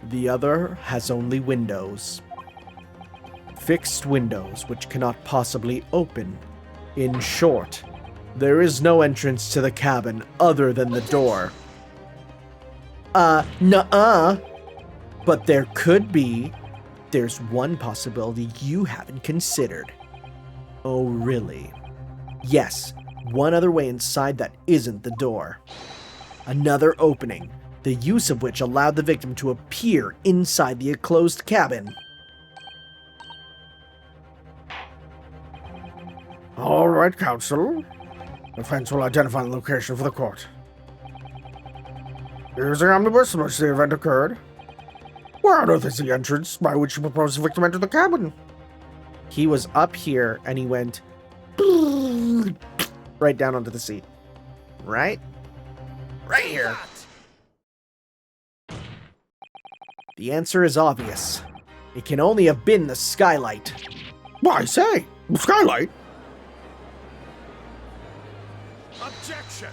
A: The other has only windows. Fixed windows which cannot possibly open. In short, there is no entrance to the cabin other than the door. Nuh-uh. But there could be. There's one possibility you haven't considered. Oh, really? Yes, one other way inside that isn't the door. Another opening, the use of which allowed the victim to appear inside the enclosed cabin.
B: All right, counsel. Defense will identify the location for the court. Here's the omnibus in which the event occurred. Where on earth is the entrance by which you propose the victim enter the cabin?
A: He was up here and he went right down onto the seat. Right? Right here. The answer is obvious. It can only have been the skylight.
B: Why, say, skylight?
C: Objection!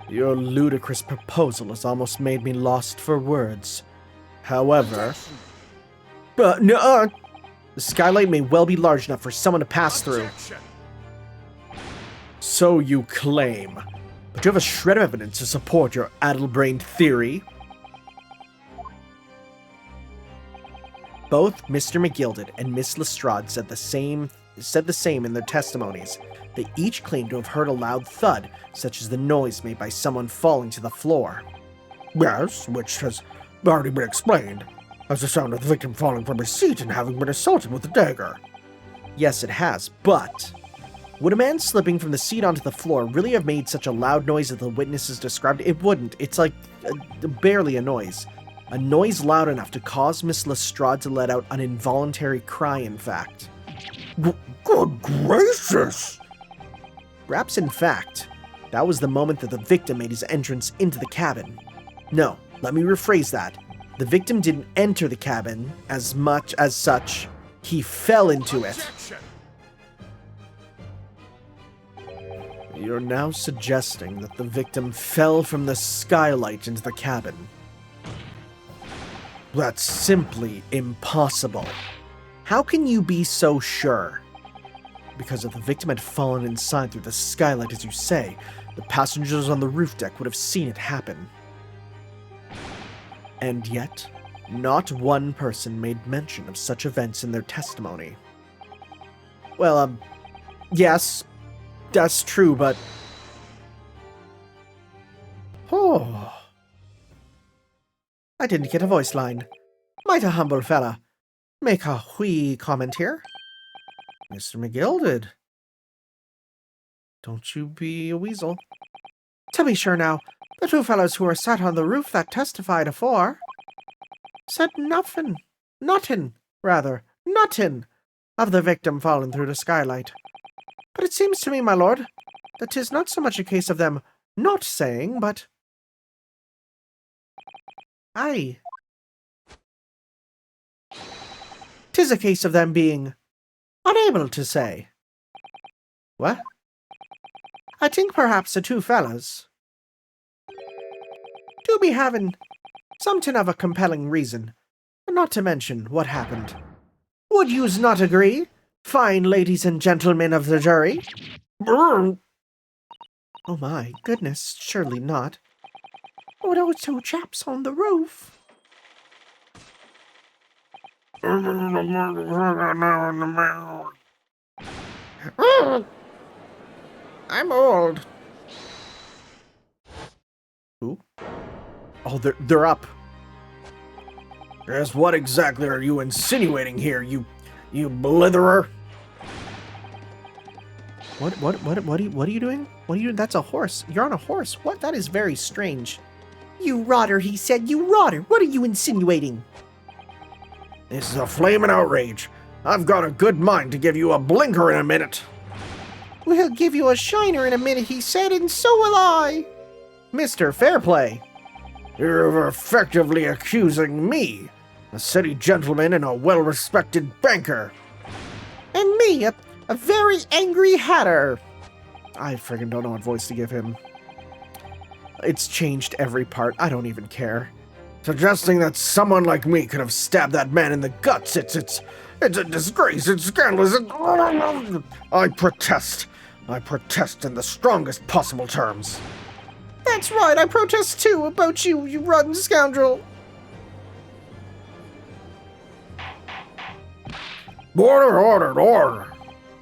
A: Your ludicrous proposal has almost made me lost for words. However... the skylight may well be large enough for someone to pass through.
C: Objection!
A: So you claim. But do you have a shred of evidence to support your addle-brained theory? Both Mr. McGilded and Miss Lestrade said the same in their testimonies. They each claimed to have heard a loud thud, such as the noise made by someone falling to the floor.
B: Yes, which has already been explained, as the sound of the victim falling from his seat and having been assaulted with a dagger.
A: Yes, it has, but... would a man slipping from the seat onto the floor really have made such a loud noise as the witnesses described? It wouldn't. It's like barely a noise. A noise loud enough to cause Miss Lestrade to let out an involuntary cry, in fact.
B: Good gracious!
A: Perhaps, in fact, that was the moment that the victim made his entrance into the cabin. No, let me rephrase that. The victim didn't enter the cabin as much as such. He fell into it.
C: Objection!
A: You're now suggesting that the victim fell from the skylight into the cabin. That's simply impossible. How can you be so sure? Because if the victim had fallen inside through the skylight, as you say, the passengers on the roof deck would have seen it happen. And yet, not one person made mention of such events in their testimony. Well, yes, that's true, but... Oh... I didn't get a voice line. Might a humble fella make a wee comment here? Mr. McGilded. Don't you be a weasel. To be sure now, the two fellows who were sat on the roof that testified afore said nothing of the victim falling through the skylight. But it seems to me, my lord, that 'tis not so much a case of them not saying, but... Aye. 'Tis a case of them being unable to say. What? I think perhaps the two fellas do be having something of a compelling reason, not to mention what happened. Would yous not agree, fine ladies and gentlemen of the jury? Oh my goodness, surely not. Oh, those two chaps on the roof. I'm old. Who? Oh, they're up.
B: Yes, what exactly are you insinuating here, you blitherer?
A: What are you doing? What are you doing? That's a horse. You're on a horse. What? That is very strange. You rotter, he said. You rotter. What are you insinuating?
B: This is a flaming outrage. I've got a good mind to give you a blinker in a minute.
A: We'll give you a shiner in a minute, he said, and so will I. Mr. Fairplay.
B: You're effectively accusing me, a city gentleman and a well-respected banker.
A: And me, a very angry hatter. I friggin' don't know what voice to give him. It's changed every part. I don't even care.
B: Suggesting that someone like me could have stabbed that man in the guts, it's a disgrace, it's scandalous, I protest. I protest in the strongest possible terms.
A: That's right, I protest too about you, you rotten scoundrel.
B: Order.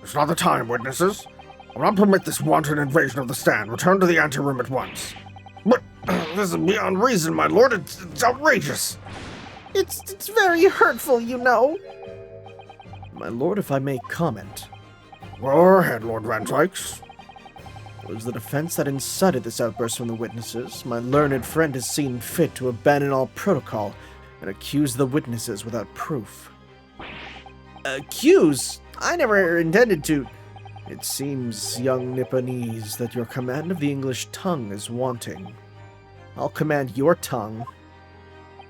B: It's not the time, witnesses. I will not permit this wanton invasion of the stand. Return to the anteroom at once. But this is beyond reason, my lord. It's outrageous.
A: It's very hurtful, you know. My lord, if I may comment.
B: Go ahead, Lord Van Tykes.
A: It was the defense that incited this outburst from the witnesses. My learned friend has seen fit to abandon all protocol and accuse the witnesses without proof. Accuse? I never intended to. It seems, young Nipponese, that your command of the English tongue is wanting. I'll command your tongue.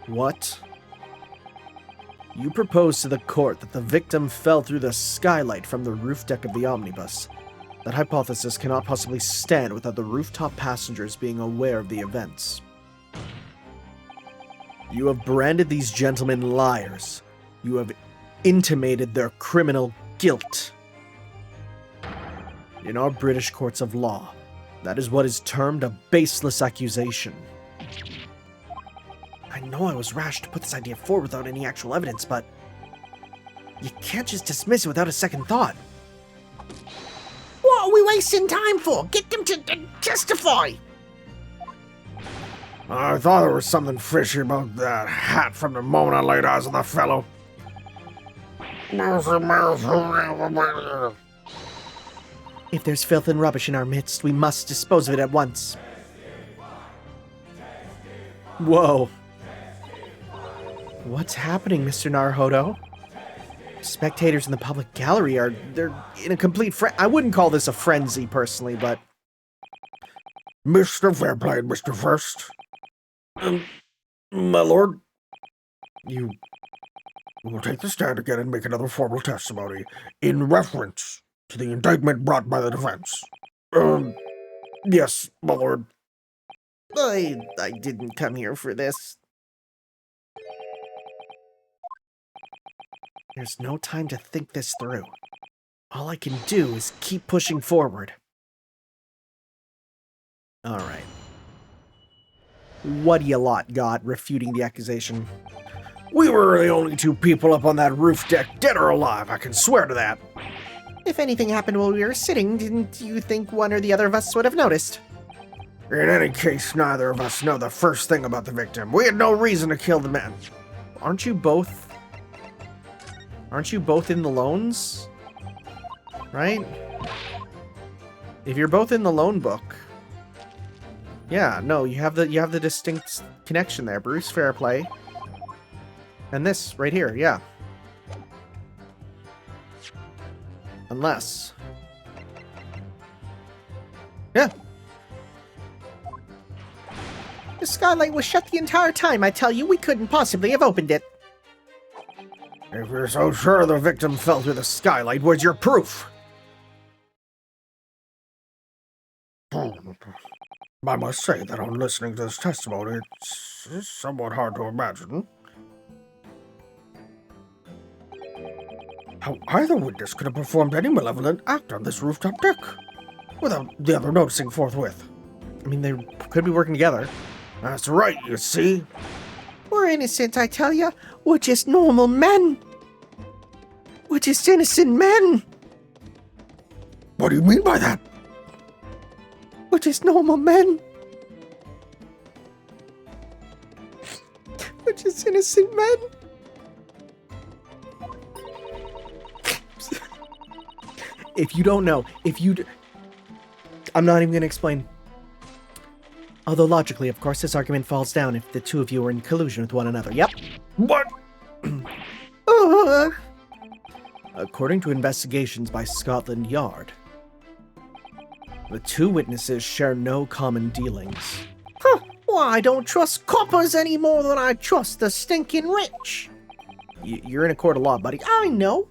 A: What? You propose to the court that the victim fell through the skylight from the roof deck of the omnibus. That hypothesis cannot possibly stand without the rooftop passengers being aware of the events. You have branded these gentlemen liars. You have intimated their criminal guilt. In our British courts of law, that is what is termed a baseless accusation. I know I was rash to put this idea forward without any actual evidence, but you can't just dismiss it without a second thought.
E: What are we wasting time for? Get them to testify!
B: I thought there was something fishy about that hat from the moment I laid eyes on the fellow.
A: If there's filth and rubbish in our midst, we must dispose of it at once. Whoa. What's happening, Mr. Naruhodo? Spectators in the public gallery they're in a complete I wouldn't call this a frenzy, personally, but...
B: Mr. Fairplay, Mr. First. My lord.
A: You...
B: will take the stand again and make another formal testimony in reference to the indictment brought by the defense. Yes, my lord.
A: I didn't come here for this. There's no time to think this through. All I can do is keep pushing forward. Alright. What do you lot got refuting the accusation?
B: We were the only two people up on that roof deck, dead or alive, I can swear to that.
A: If anything happened while we were sitting, didn't you think one or the other of us would have noticed?
B: In any case, neither of us know the first thing about the victim. We had no reason to kill the man.
A: Aren't you both in the loans? Right? If you're both in the loan book. Yeah, no, you have the distinct connection there. Bruce Fairplay. And this right here, yeah. Unless. Yeah. The skylight was shut the entire time, I tell you. We couldn't possibly have opened it.
B: If you're so sure the victim fell through the skylight, where's your proof? I must say that on listening to this testimony, it's somewhat hard to imagine how either witness could have performed any malevolent act on this rooftop deck without the other noticing forthwith.
A: I mean, they could be working together.
B: That's right, you see.
E: We're innocent, I tell ya. We're just normal men. We're just innocent men.
B: What do you mean by that?
E: We're just normal men. We're just innocent men.
A: If you don't know, I'm not even going to explain. Although logically, of course, this argument falls down if the two of you are in collusion with one another. Yep.
B: What?
A: According to investigations by Scotland Yard, the two witnesses share no common dealings.
E: Huh. Well, I don't trust coppers any more than I trust the stinking rich.
A: You're in a court of law, buddy.
E: I know.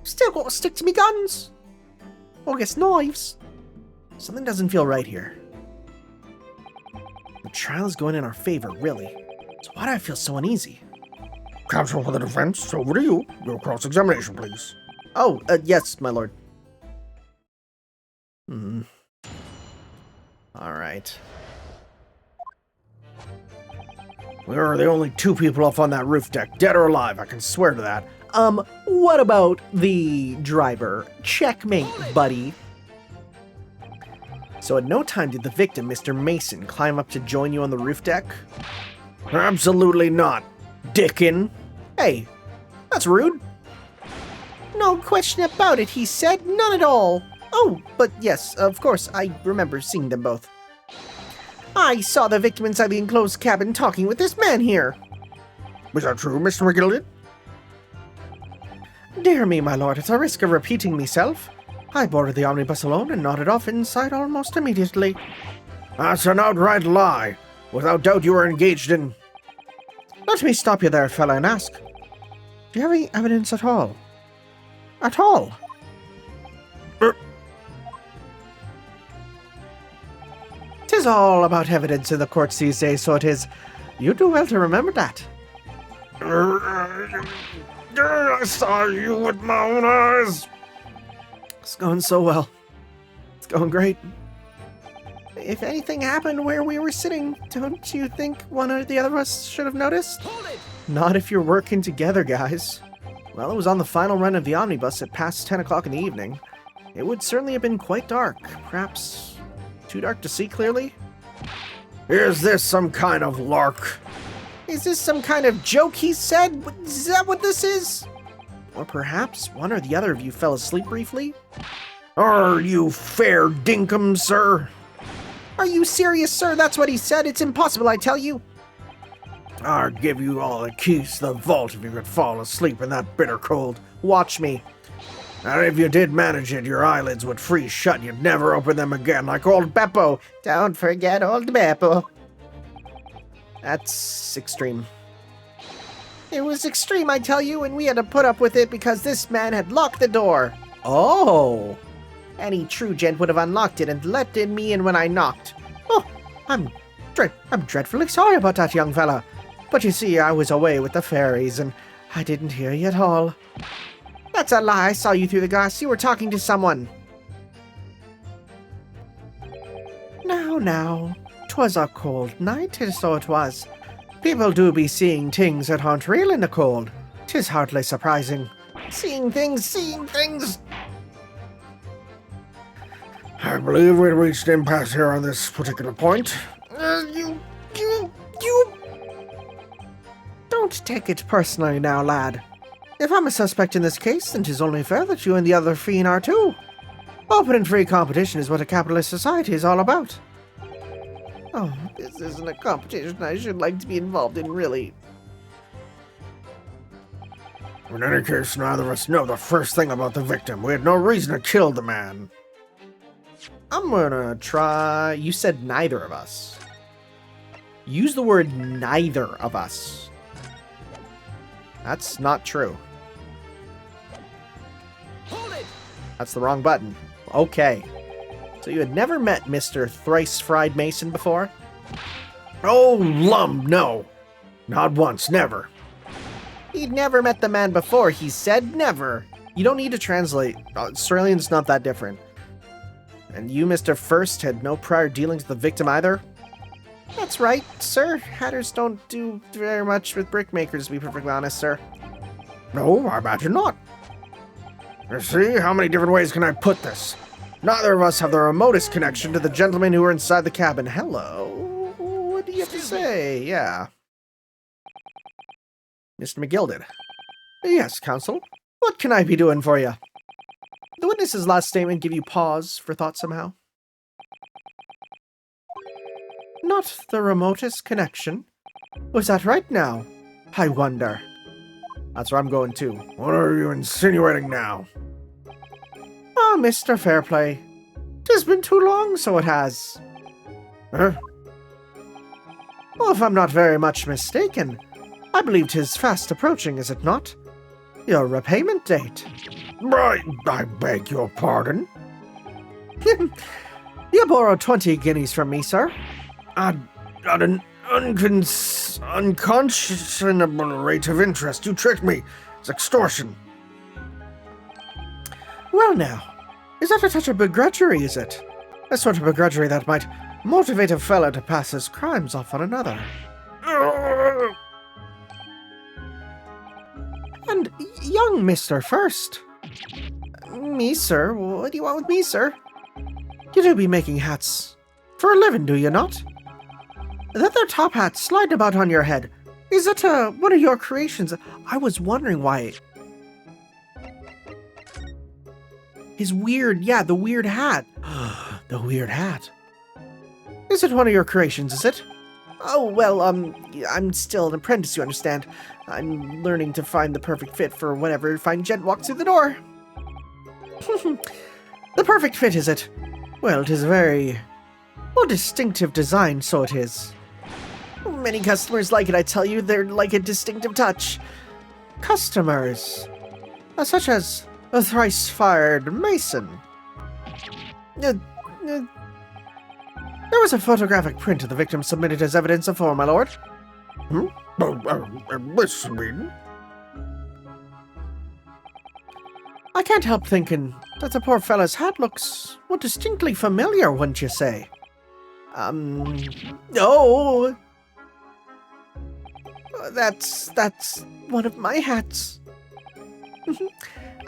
E: Still gotta stick to me guns. Or I guess knives.
A: Something doesn't feel right here. The trial is going in our favor, really. So why do I feel so uneasy?
B: Counsel for the defense, over to you. Your cross-examination, please.
A: Oh, yes, my lord. Alright.
B: We were the only two people up on that roof deck, dead or alive, I can swear to that.
A: What about the driver? Checkmate, buddy. So at no time did the victim, Mr. Mason, climb up to join you on the roof deck?
B: Absolutely not, Dickin.
A: Hey, that's rude.
E: No question about it, he said. None at all.
A: Oh, but yes, of course, I remember seeing them both.
E: I saw the victim inside the enclosed cabin talking with this man here.
B: Was that true, Mr. McGilden?
A: Dear me, my lord, at the risk of repeating myself, I boarded the omnibus alone and nodded off inside almost immediately.
B: That's an outright lie. Without doubt you were engaged in...
E: Let me stop you there, fella, and ask. Do you have any evidence at all? At all? Tis all about evidence in the courts these days, so it is. You do well to remember that.
B: I saw you with my own eyes.
A: It's going so well. It's going great.
E: If anything happened where we were sitting, don't you think one or the other of us should have noticed?
A: Not if you're working together, guys. Well, it was on the final run of the omnibus at past 10 o'clock in the evening. It would certainly have been quite dark. Perhaps too dark to see clearly?
B: Is this some kind of lark?
E: Is this some kind of joke he said? Is that what this is?
A: Or perhaps one or the other of you fell asleep briefly?
B: Are you fair dinkum, sir?
E: Are you serious, sir? That's what he said. It's impossible, I tell you.
B: I'd give you all the keys to the vault if you could fall asleep in that bitter cold.
A: Watch me.
B: And if you did manage it, your eyelids would freeze shut. You'd never open them again, like old Beppo.
E: Don't forget old Beppo.
A: That's extreme.
E: It was extreme, I tell you, and we had to put up with it because this man had locked the door.
A: Oh!
E: Any true gent would have unlocked it and let me in when I knocked. Oh, I'm dreadfully sorry about that, young fella. But you see, I was away with the fairies, and I didn't hear you at all. That's a lie. I saw you through the glass. You were talking to someone. Now, 'twas a cold night, and so it was. People do be seeing things that aren't real in the cold. 'Tis hardly surprising. Seeing things.
B: I believe we reached impasse here on this particular point.
E: You... Don't take it personally now, lad. If I'm a suspect in this case, then 'tis only fair that you and the other fiend are too. Open and free competition is what a capitalist society is all about. Oh, this isn't a competition I should like to be involved in, really.
B: In any case, neither of us know the first thing about the victim. We had no reason to kill the man.
A: I'm gonna try... You said neither of us. Use the word neither of us. That's not true. That's the wrong button. Okay. So you had never met Mr. Thrice Fried Mason before?
B: Oh, lum, no. Not once, never.
E: He'd never met the man before, he said never.
A: You don't need to translate. Australian's not that different. And you, Mr. First, had no prior dealings with the victim either?
E: That's right, sir. Hatters don't do very much with brickmakers, to be perfectly honest, sir.
B: No, I imagine not. You see, how many different ways can I put this?
A: Neither of us have the remotest connection to the gentlemen who were inside the cabin. Hello? What do you have to say? Yeah. Mr. McGilded. Yes, counsel. What can I be doing for you? Did the witness's last statement give you pause for thought somehow? Not the remotest connection. Was that right now? I wonder. That's where I'm going to.
B: What are you insinuating now?
A: Ah, Mr. Fairplay. 'Tis been too long, so it has.
B: Huh?
A: Well, if I'm not very much mistaken, I believe 'tis fast approaching, is it not? Your repayment date.
B: Right, I beg your pardon.
A: You borrowed 20 guineas from me, sir.
B: At an unconscionable rate of interest. You tricked me. It's extortion.
A: Well now, is that a touch of begrudgery, is it? A sort of begrudgery that might motivate a fellow to pass his crimes off on another. And young Mr. First. Me, sir? What do you want with me, sir? You do be making hats for a living, do you not? That there top hat sliding about on your head, is that one of your creations? I was wondering why. His weird, the weird hat. The weird hat. Is it one of your creations, is it? Oh, well, I'm still an apprentice, you understand. I'm learning to find the perfect fit for whatever fine gent walks through the door. The perfect fit, is it? Well, 'tis a very, distinctive design, so it is.
E: Many customers like it, I tell you. They're like a distinctive touch. Customers, such as a thrice-fired mason. Uh, uh, there was a photographic print of the victim submitted as evidence of my lord.
B: Miss Sweden?
E: I can't help thinking that the poor fella's hat looks, well, distinctly familiar, wouldn't you say? No. That's one of my hats.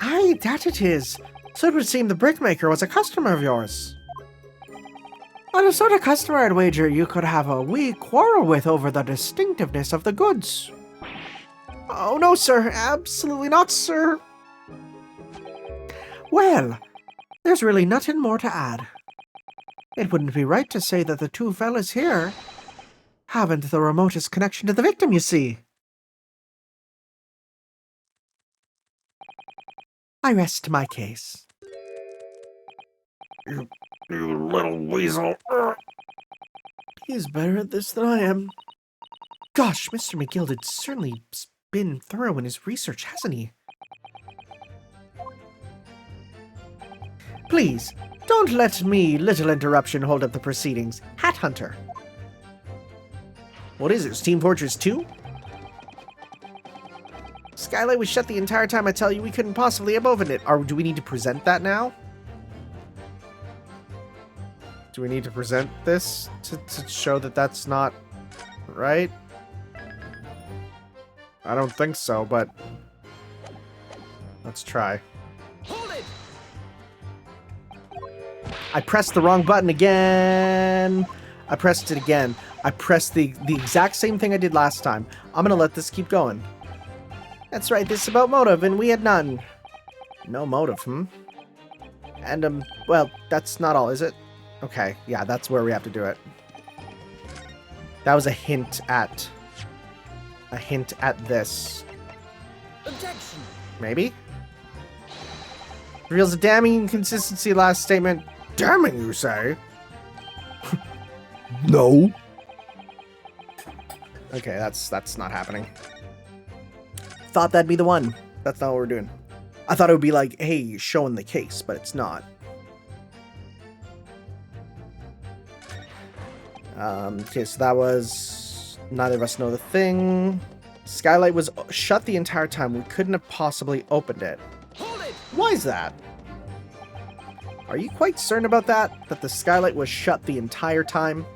E: Aye, that it is. So it would seem the brickmaker was a customer of yours. Well, the sort of customer I'd wager you could have a wee quarrel with over the distinctiveness of the goods. Oh, no, sir. Absolutely not, sir. Well, there's really nothing more to add. It wouldn't be right to say that the two fellas here haven't the remotest connection to the victim, you see. I rest my case.
B: You little weasel.
E: He's better at this than I am. Gosh, Mr. McGilded's certainly been thorough in his research, hasn't he? Please, don't let me, little interruption, hold up the proceedings. Hat Hunter. What is it, Team Fortress 2? Skylight was shut the entire time. I tell you, we couldn't possibly have opened it. Or do we need to present that now? Do we need to present this to show that that's not right? I don't think so, but let's try.
C: Hold it!
E: I pressed the wrong button again. I pressed it again. I pressed the exact same thing I did last time. I'm gonna let this keep going. That's right, this is about motive, and we had none. No motive, And, well, that's not all, is it? Okay, yeah, that's where we have to do it. That was a hint at this.
C: Objection!
E: Maybe? Reveals a damning inconsistency last statement.
B: Damning, you say? No.
E: Okay, that's not happening. Thought that'd be the one. That's not what we're doing. I thought it would be like, hey, showing the case, but it's not. Okay, so that was neither of us know the thing. Skylight was shut the entire time. We couldn't have possibly opened it.
C: Hold it!
E: Why is that? Are you quite certain about that? That the skylight was shut the entire time?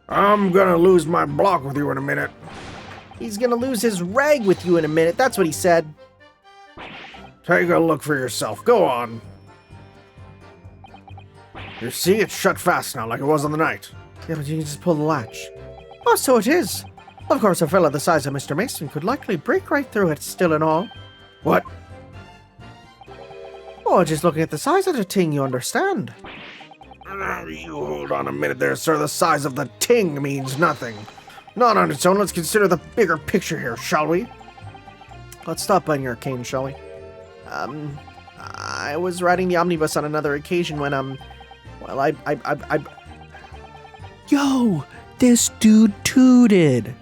B: I'm gonna lose my block with you in a minute.
E: He's gonna lose his rag with you in a minute. That's what he said.
B: Take a look for yourself. Go on. You see, it's shut fast now, like it was on the night.
E: Yeah, but you can just pull the latch. Oh, so it is. Of course, a fella the size of Mr. Mason could likely break right through it, still and all.
B: What?
E: Oh, just looking at the size of the ting, you understand.
B: You hold on a minute there, sir. The size of the ting means nothing. Not on its own. Let's consider the bigger picture here, shall we?
E: Let's stop playing arcane, shall we? I was riding the omnibus on another occasion when, well, I... Yo! This dude tooted!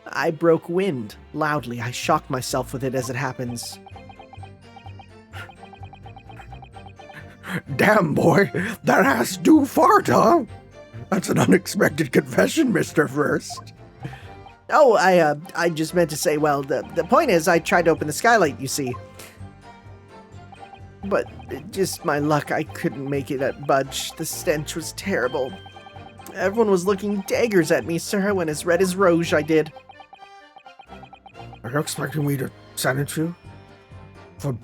E: I broke wind. Loudly. I shocked myself with it as it happens.
B: Damn, boy. That ass do fart, huh? That's an unexpected confession, Mr. First.
E: Oh, I just meant to say, well, the point is, I tried to open the skylight, you see. But just my luck, I couldn't make it budge. The stench was terrible. Everyone was looking daggers at me, sir, when as red as rouge I did.
B: Are you expecting me to sentence you? For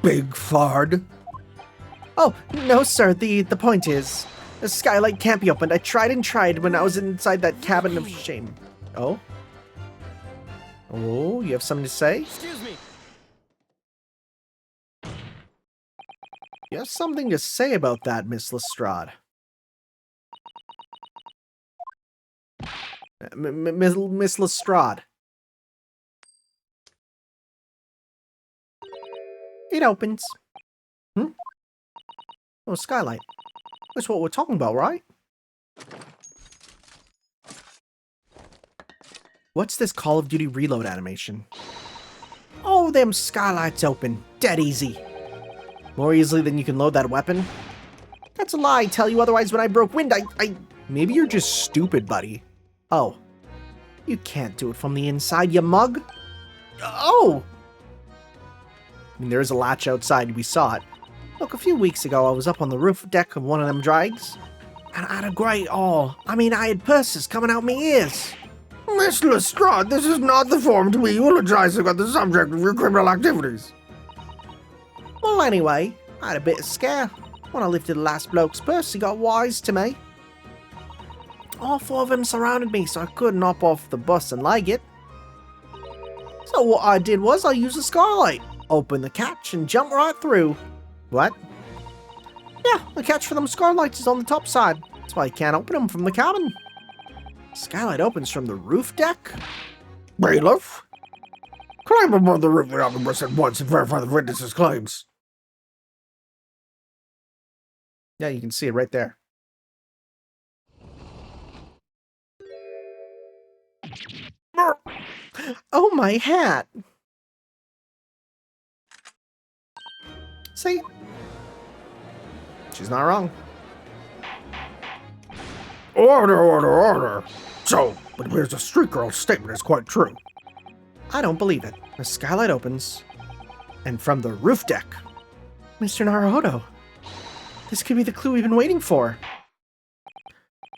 B: big fard?
E: Oh, no, sir, the point is, the skylight can't be opened. I tried and tried when I was inside that cabin of shame. Oh? Oh, you have something to say?
C: Excuse me!
E: You have something to say about that, Miss Lestrade. Miss Lestrade. It opens. Oh, skylight. That's what we're talking about, right?
A: What's this Call of Duty reload animation? Oh, them skylights open. Dead easy. More easily than you can load that weapon? That's a lie, I tell you, otherwise when I broke wind, Maybe you're just stupid, buddy. Oh. You can't do it from the inside, you mug. Oh! I mean, there is a latch outside, we saw it. Look, a few weeks ago, I was up on the roof deck of one of them drags, and I had a great haul. I mean, I had purses coming out my ears.
B: Miss Lestrade, this is not the forum to be eulogizing on the subject of your criminal activities.
A: Well, anyway, I had a bit of scare. When I lifted the last bloke's purse, he got wise to me. All four of them surrounded me, so I couldn't hop off the bus and leg it. So what I did was I used the skylight, opened the catch, and jumped right through. What? Yeah, the catch for them skylights is on the top side. That's why you can't open them from the cabin. Skylight opens from the roof deck?
B: Bailiff? Climb aboard the roof of the omnibus at once and verify the witness's claims.
A: Yeah, you can see it right there. Oh, my hat! See? She's not wrong.
B: Order, order, order. So, it appears the street girl's statement is quite true.
A: I don't believe it. The skylight opens, and from the roof deck, Mr. Naruhodo. This could be the clue we've been waiting for.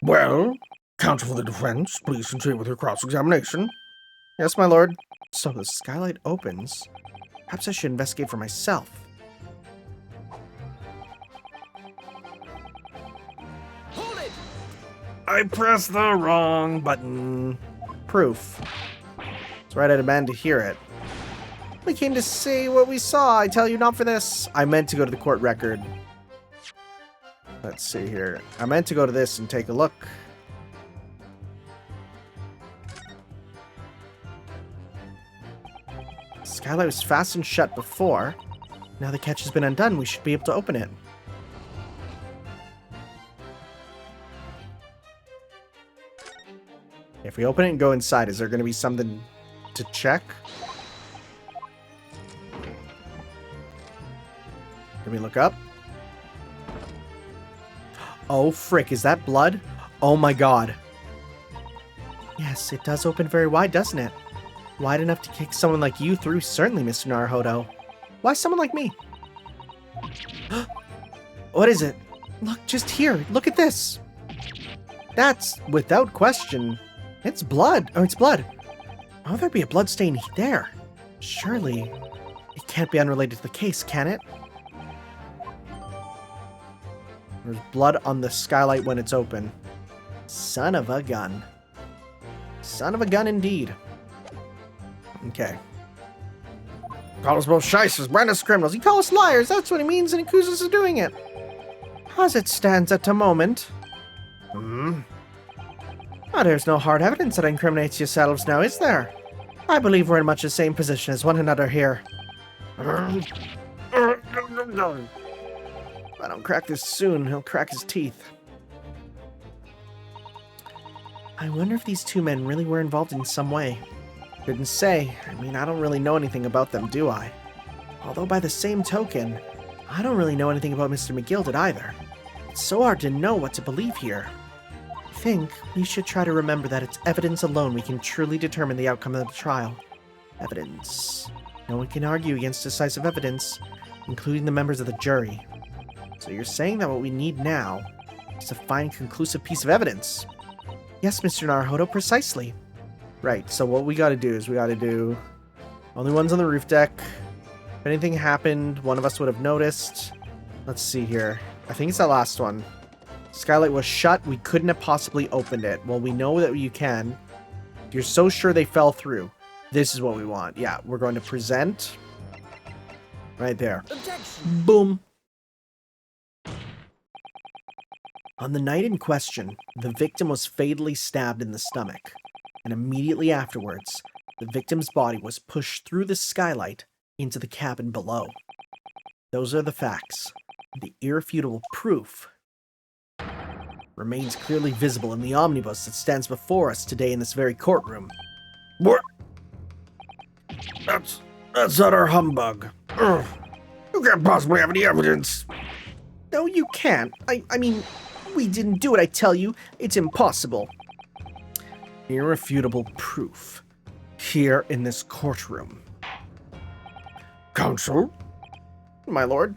B: Well, counsel for the defense, please continue with your cross-examination.
A: Yes, my lord. So the skylight opens. Perhaps I should investigate for myself.
C: Hold it!
A: I pressed the wrong button. Proof. That's right, I demand to hear it. We came to see what we saw. I tell you, not for this. I meant to go to the court record. Let's see here. I meant to go to this and take a look. Skylight was fastened shut before. Now the catch has been undone. We should be able to open it. If we open it and go inside, is there going to be something to check? Can we look up? Oh, frick. Is that blood? Oh, my God. Yes, it does open very wide, doesn't it? Wide enough to kick someone like you through, certainly, Mr. Naruhodo. Why someone like me? What is it? Look, just here. Look at this. That's, without question, it's blood. Oh, it's blood. How would there be a blood stain there? Surely, it can't be unrelated to the case, can it? There's blood on the skylight when it's open. Son of a gun. Son of a gun indeed. Okay.
B: Call us both shysters, brand us criminals.
A: He calls us liars, that's what he means, and accuses us of doing it. As it stands at the moment. Oh, there's no hard evidence that incriminates yourselves now, is there? I believe we're in much the same position as one another here. If I don't crack this soon, he'll crack his teeth. I wonder if these two men really were involved in some way. Couldn't say. I mean, I don't really know anything about them, do I? Although by the same token, I don't really know anything about Mr. McGilded either. It's so hard to know what to believe here. I think we should try to remember that it's evidence alone we can truly determine the outcome of the trial. Evidence. No one can argue against decisive evidence, including the members of the jury. So you're saying that what we need now is to find a conclusive piece of evidence? Yes, Mr. Naruhodo, precisely. Right, so what we gotta do is we gotta do... Only one's on the roof deck. If anything happened, one of us would have noticed. Let's see here. I think it's that last one. Skylight was shut. We couldn't have possibly opened it. Well, we know that you can. You're so sure they fell through. This is what we want. Yeah, we're going to present. Right there.
C: Objection!
A: Boom. On the night in question, the victim was fatally stabbed in the stomach, and immediately afterwards, the victim's body was pushed through the skylight into the cabin below. Those are the facts. The irrefutable proof remains clearly visible in the omnibus that stands before us today in this very courtroom.
B: What? That's utter humbug. Ugh. You can't possibly have any evidence.
A: No, you can't. I mean, we didn't do it, I tell you. It's impossible. Irrefutable proof. Here in this courtroom.
B: Counsel,
A: My lord?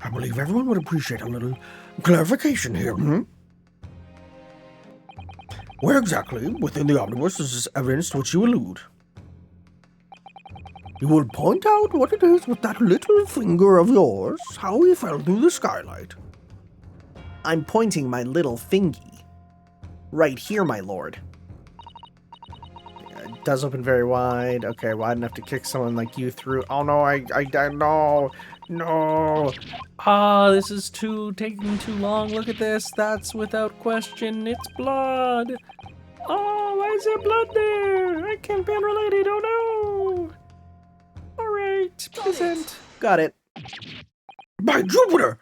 B: I believe everyone would appreciate a little clarification here. Where exactly within the omnibus is this evidence to which you allude? You will point out what it is with that little finger of yours, how he fell through the skylight.
A: I'm pointing my little fingy. Right here, my lord. It does open very wide. Okay, wide enough to kick someone like you through. Oh no, I no.
C: Ah, this is taking too long. Look at this. That's without question. It's blood. Oh, why is there blood there? I can't be unrelated. Oh no. All right, present.
A: Got it.
B: By Jupiter!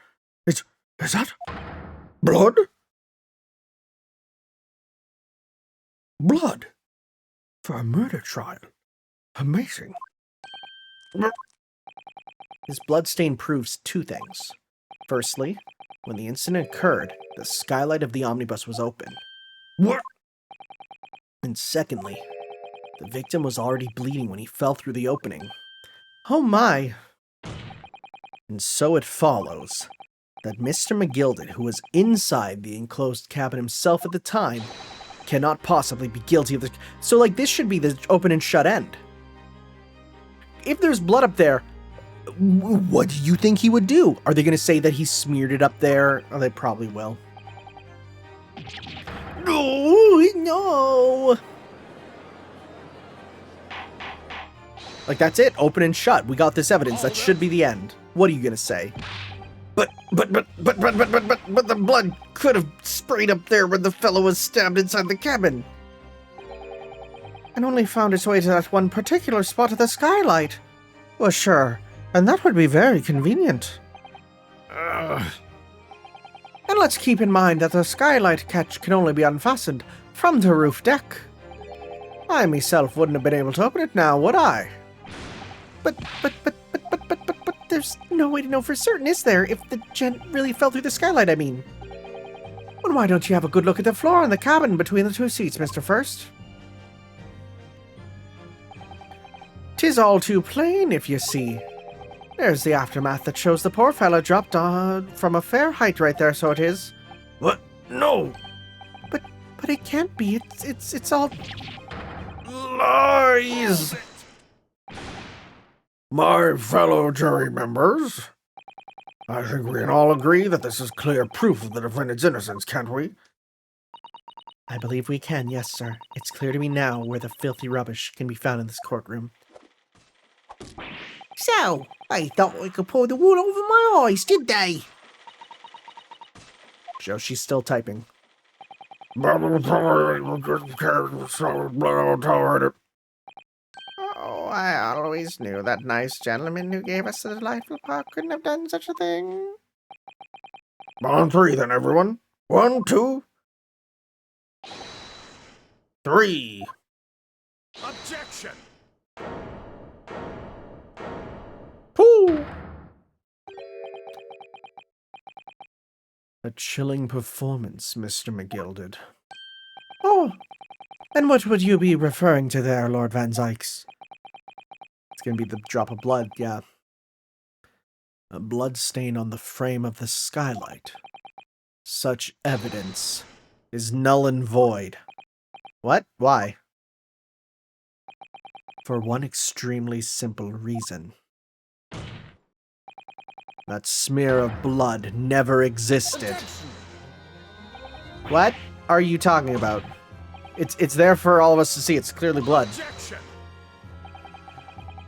B: Is that blood? Blood for a murder trial. Amazing.
A: This bloodstain proves two things. Firstly, when the incident occurred, the skylight of the omnibus was open.
B: What?
A: And secondly, the victim was already bleeding when he fell through the opening. Oh my! And so it follows that Mr. McGilded, who was inside the enclosed cabin himself at the time, cannot possibly be guilty of this. So, like, this should be the open and shut end. If there's blood up there, what do you think he would do? Are they going to say that he smeared it up there? Oh, they probably will. No! Like, that's it. Open and shut. We got this evidence. That should be the end. What are you going to say? But the blood could have sprayed up there when the fellow was stabbed inside the cabin.
E: And only found its way to that one particular spot of the skylight. Well, sure. And that would be very convenient. And let's keep in mind that the skylight catch can only be unfastened from the roof deck. I myself wouldn't have been able to open it now, would I? But there's no way to know for certain, is there, if the gent really fell through the skylight, I mean? Well, why don't you have a good look at the floor in the cabin between the two seats, Mr. First? 'Tis all too plain, if you see. There's the aftermath that shows the poor fella dropped from a fair height right there, so it is.
B: What? No!
E: But it can't be. It's all...
B: Lies! My fellow jury members, I think we can all agree that this is clear proof of the defendant's innocence, can't we?
A: I believe we can, yes, sir. It's clear to me now where the filthy rubbish can be found in this courtroom.
E: So, I thought we could pull the wool over my eyes, did they?
A: Joe, she's still typing.
E: Oh, I always knew that nice gentleman who gave us the delightful park couldn't have done such a thing.
B: On three then, everyone. 1, 2, 3.
C: Objection.
A: Pooh! A chilling performance, Mr. McGilded.
E: Oh, and what would you be referring to there, Lord Van Zykes?
A: It's gonna be the drop of blood, yeah. A blood stain on the frame of the skylight. Such evidence is null and void. What? Why? For one extremely simple reason. That smear of blood never existed. What are you talking about? It's there for all of us to see. It's clearly blood.
C: Objection.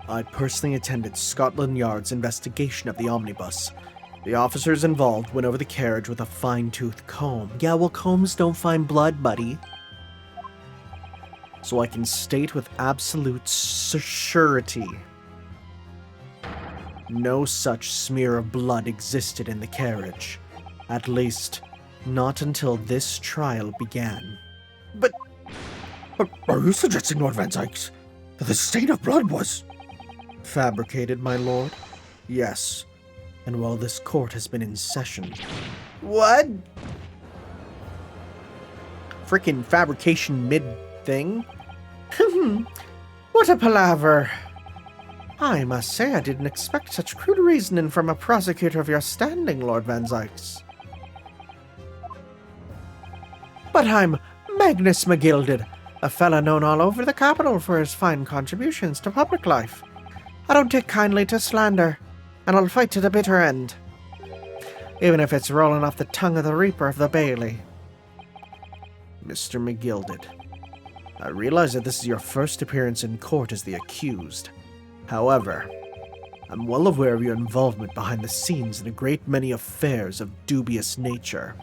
A: I personally attended Scotland Yard's investigation of the omnibus. The officers involved went over the carriage with a fine-tooth comb. Yeah, well, combs don't find blood, buddy. So I can state with absolute surety, no such smear of blood existed in the carriage. At least, not until this trial began. But
B: Are you suggesting, Lord Van Zykes, that the stain of blood was...
A: Fabricated, my lord? Yes. And while this court has been in session...
E: What?
A: Frickin' fabrication mid-thing?
E: What a palaver. I must say I didn't expect such crude reasoning from a prosecutor of your standing, Lord Van Zykes. But I'm Magnus McGilded, a fella known all over the capital for his fine contributions to public life. I don't take kindly to slander, and I'll fight to the bitter end, even if it's rolling off the tongue of the Reaper of the Bailey.
A: Mr. McGilded, I realize that this is your first appearance in court as the accused. However, I'm well aware of your involvement behind the scenes in a great many affairs of dubious nature.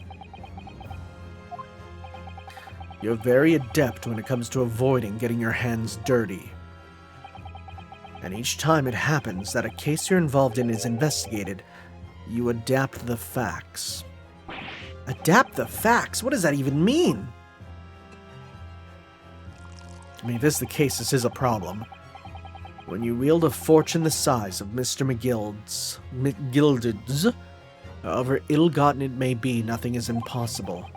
A: You're very adept when it comes to avoiding getting your hands dirty. And each time it happens that a case you're involved in is investigated, you adapt the facts.
E: Adapt the facts? What does that even mean?
A: I mean, if this is the case, this is a problem. When you wield a fortune the size of Mr. McGilded's, however ill-gotten it may be, nothing is impossible.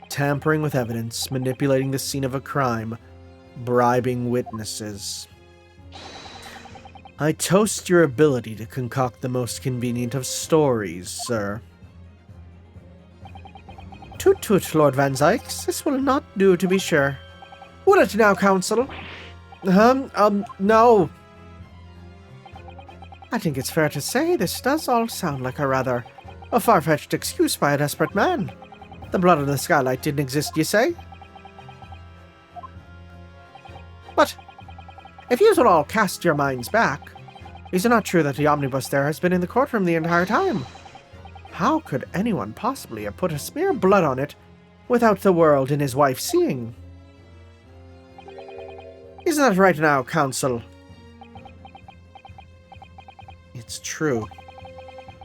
A: Tampering with evidence, manipulating the scene of a crime, bribing witnesses. I toast your ability to concoct the most convenient of stories, sir.
E: Toot toot, Lord Van Zykes. This will not do, to be sure. Will it now, counsel?
A: No.
E: I think it's fair to say this does all sound like a far-fetched excuse by a desperate man. The blood on the skylight didn't exist, you say? But if you will all cast your minds back, is it not true that the omnibus there has been in the courtroom the entire time? How could anyone possibly have put a smear of blood on it without the world and his wife seeing? Isn't that right now, counsel?
A: It's true.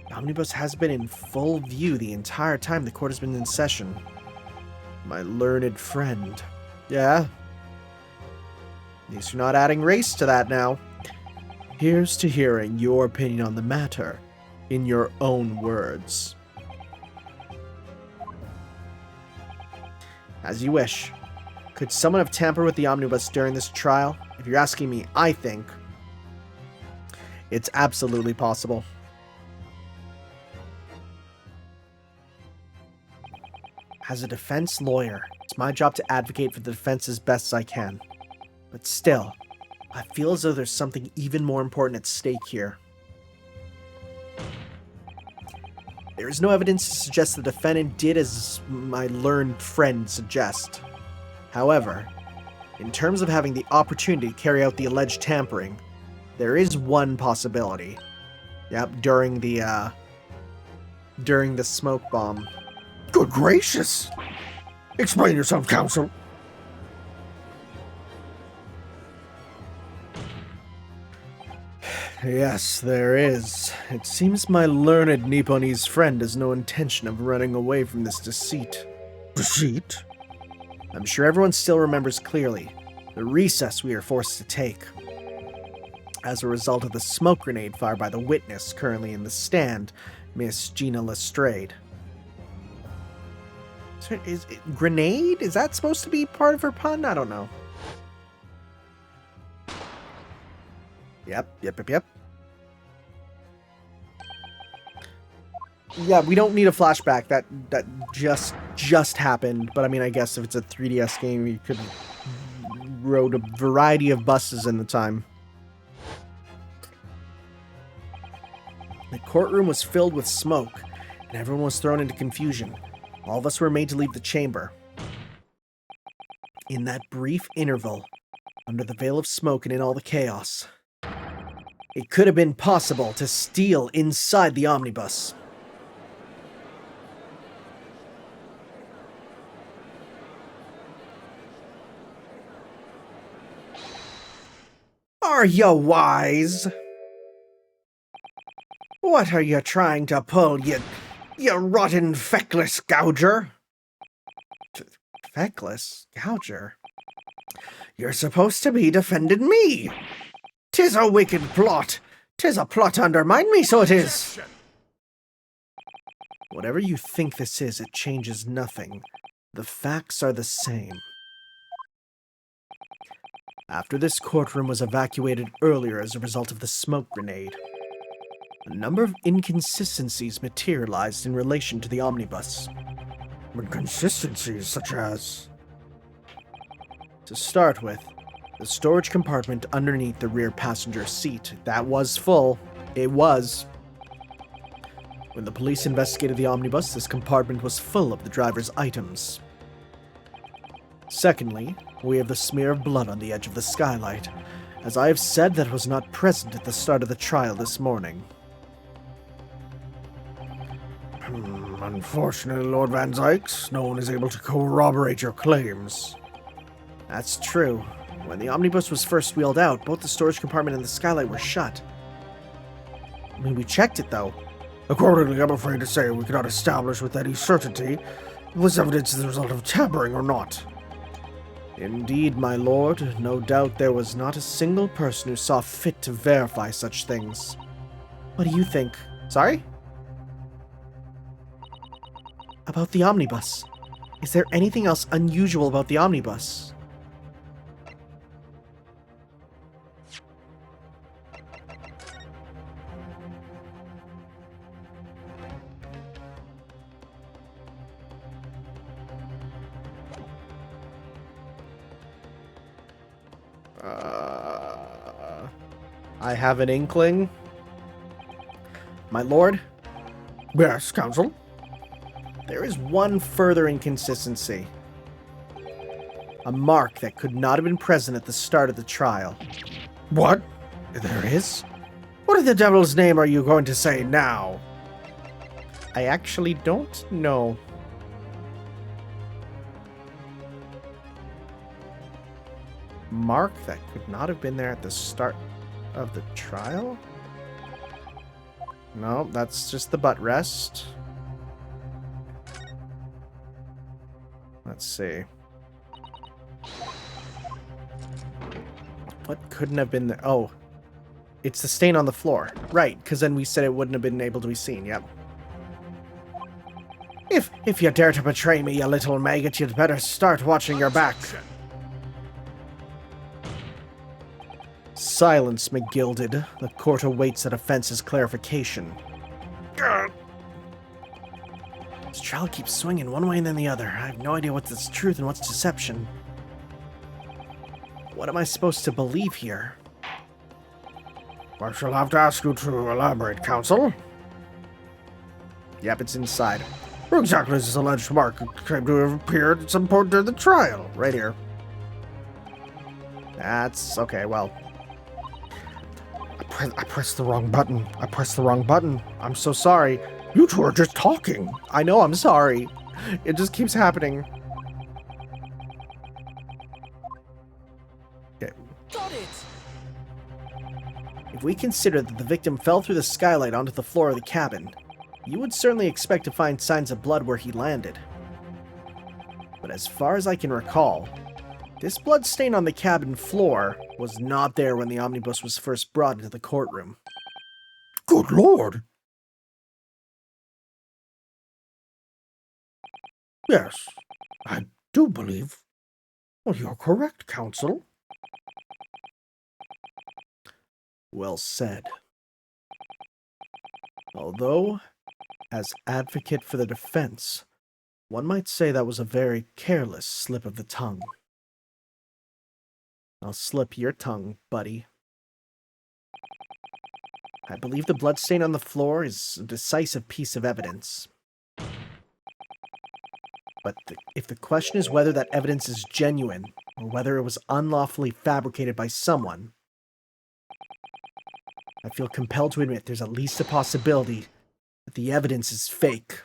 A: The omnibus has been in full view the entire time the court has been in session. My learned friend. Yeah? At least you're not adding race to that now. Here's to hearing your opinion on the matter, in your own words. As you wish. Could someone have tampered with the omnibus during this trial? If you're asking me, I think it's absolutely possible. As a defense lawyer, it's my job to advocate for the defense as best as I can. But still, I feel as though there's something even more important at stake here. There is no evidence to suggest the defendant did as my learned friend suggests. However, in terms of having the opportunity to carry out the alleged tampering, there is one possibility. Yep, during the smoke bomb.
B: Good gracious! Explain yourself, counsel.
A: Yes, there is. It seems my learned Nipponese friend has no intention of running away from this deceit.
B: Deceit?
A: I'm sure everyone still remembers clearly the recess we were forced to take as a result of the smoke grenade fired by the witness currently in the stand, Miss Gina Lestrade. Grenade? Is that supposed to be part of her pun? I don't know. Yep. Yeah, we don't need a flashback. That just happened. But I mean, I guess if it's a 3DS game, you could rode a variety of buses in the time. The courtroom was filled with smoke, and everyone was thrown into confusion. All of us were made to leave the chamber. In that brief interval, under the veil of smoke and in all the chaos, it could have been possible to steal inside the omnibus.
E: Are you wise? What are you trying to pull, you rotten feckless gouger?
A: Feckless? Gouger?
E: You're supposed to be defending me. 'Tis a wicked plot. 'Tis a plot to undermine me, so it is.
A: Whatever you think this is, it changes nothing. The facts are the same. After this courtroom was evacuated earlier as a result of the smoke grenade, a number of inconsistencies materialized in relation to the omnibus.
B: Inconsistencies such as...
A: To start with, the storage compartment underneath the rear passenger seat, that was full. It was. When the police investigated the omnibus, this compartment was full of the driver's items. Secondly, we have the smear of blood on the edge of the skylight. As I have said, that was not present at the start of the trial this morning.
B: Unfortunately, Lord Van Zykes, no one is able to corroborate your claims.
A: That's true. When the omnibus was first wheeled out, both the storage compartment and the skylight were shut. I mean, we checked it, though.
B: Accordingly, I'm afraid to say we cannot establish with any certainty if it was evidence as the result of tampering or not.
A: Indeed, my lord, no doubt there was not a single person who saw fit to verify such things. What do you think? Sorry? About the omnibus. Is there anything else unusual about the omnibus? I have an inkling. My lord,
B: Yes, counsel?
A: there is one further inconsistency. A mark that could not have been present at the start of the trial.
B: What? There is? What in the devil's name are you going to say now?
A: I actually don't know. Mark that could not have been there at the start of the trial? No, that's just the butt rest. Let's see. What couldn't have been there? Oh, it's the stain on the floor. Right, because then we said it wouldn't have been able to be seen. Yep.
B: If you dare to betray me, you little maggot, you'd better start watching your back.
A: Silence, McGilded. The court awaits the defense's clarification. This trial keeps swinging one way and then the other. I have no idea what's truth and what's deception. What am I supposed to believe here?
B: I shall have to ask you to elaborate, counsel.
A: Yep, it's inside.
B: Where exactly is this alleged mark claimed to have appeared at some point during the trial?
A: Right here. That's okay, well.
B: I pressed the wrong button. I pressed the wrong button.
A: I'm so sorry.
B: You two are just talking.
A: I know, I'm sorry. It just keeps happening. Okay.
F: Got it!
A: If we consider that the victim fell through the skylight onto the floor of the cabin, you would certainly expect to find signs of blood where he landed. But as far as I can recall, this blood stain on the cabin floor was not there when the omnibus was first brought into the courtroom.
B: Good Lord. Yes, I do believe. Well, you're correct, counsel.
A: Well said. Although, as advocate for the defense, one might say that was a very careless slip of the tongue. I'll slip your tongue, buddy. I believe the bloodstain on the floor is a decisive piece of evidence. But if the question is whether that evidence is genuine, or whether it was unlawfully fabricated by someone, I feel compelled to admit there's at least a possibility that the evidence is fake.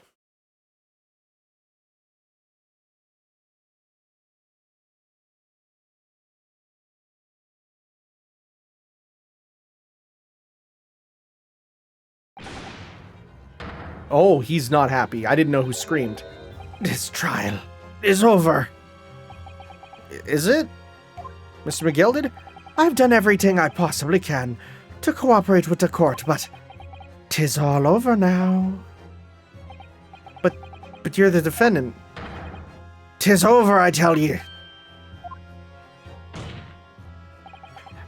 A: Oh, he's not happy. I didn't know who screamed.
B: This trial is over.
A: Is it?
E: Mr. McGilded, I've done everything I possibly can to cooperate with the court, but 'tis all over now. But you're the defendant. 'Tis over, I tell ye.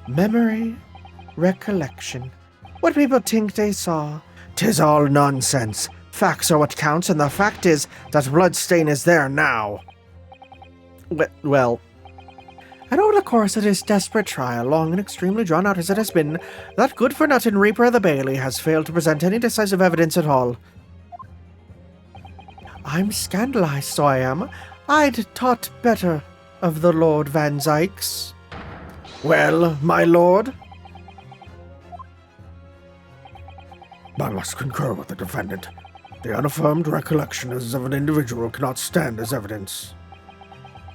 E: Memory, recollection, what people think they saw, 'tis all nonsense. Facts are what counts, and the fact is that bloodstain is there now. Well, and over the course of this desperate trial, long and extremely drawn out as it has been, that good-for-nothing Reaper of the Bailey has failed to present any decisive evidence at all. I'm scandalized, so I am. I'd thought better of the Lord Van Zykes. Well, my lord?
B: I must concur with the defendant. The unaffirmed recollections of an individual cannot stand as evidence.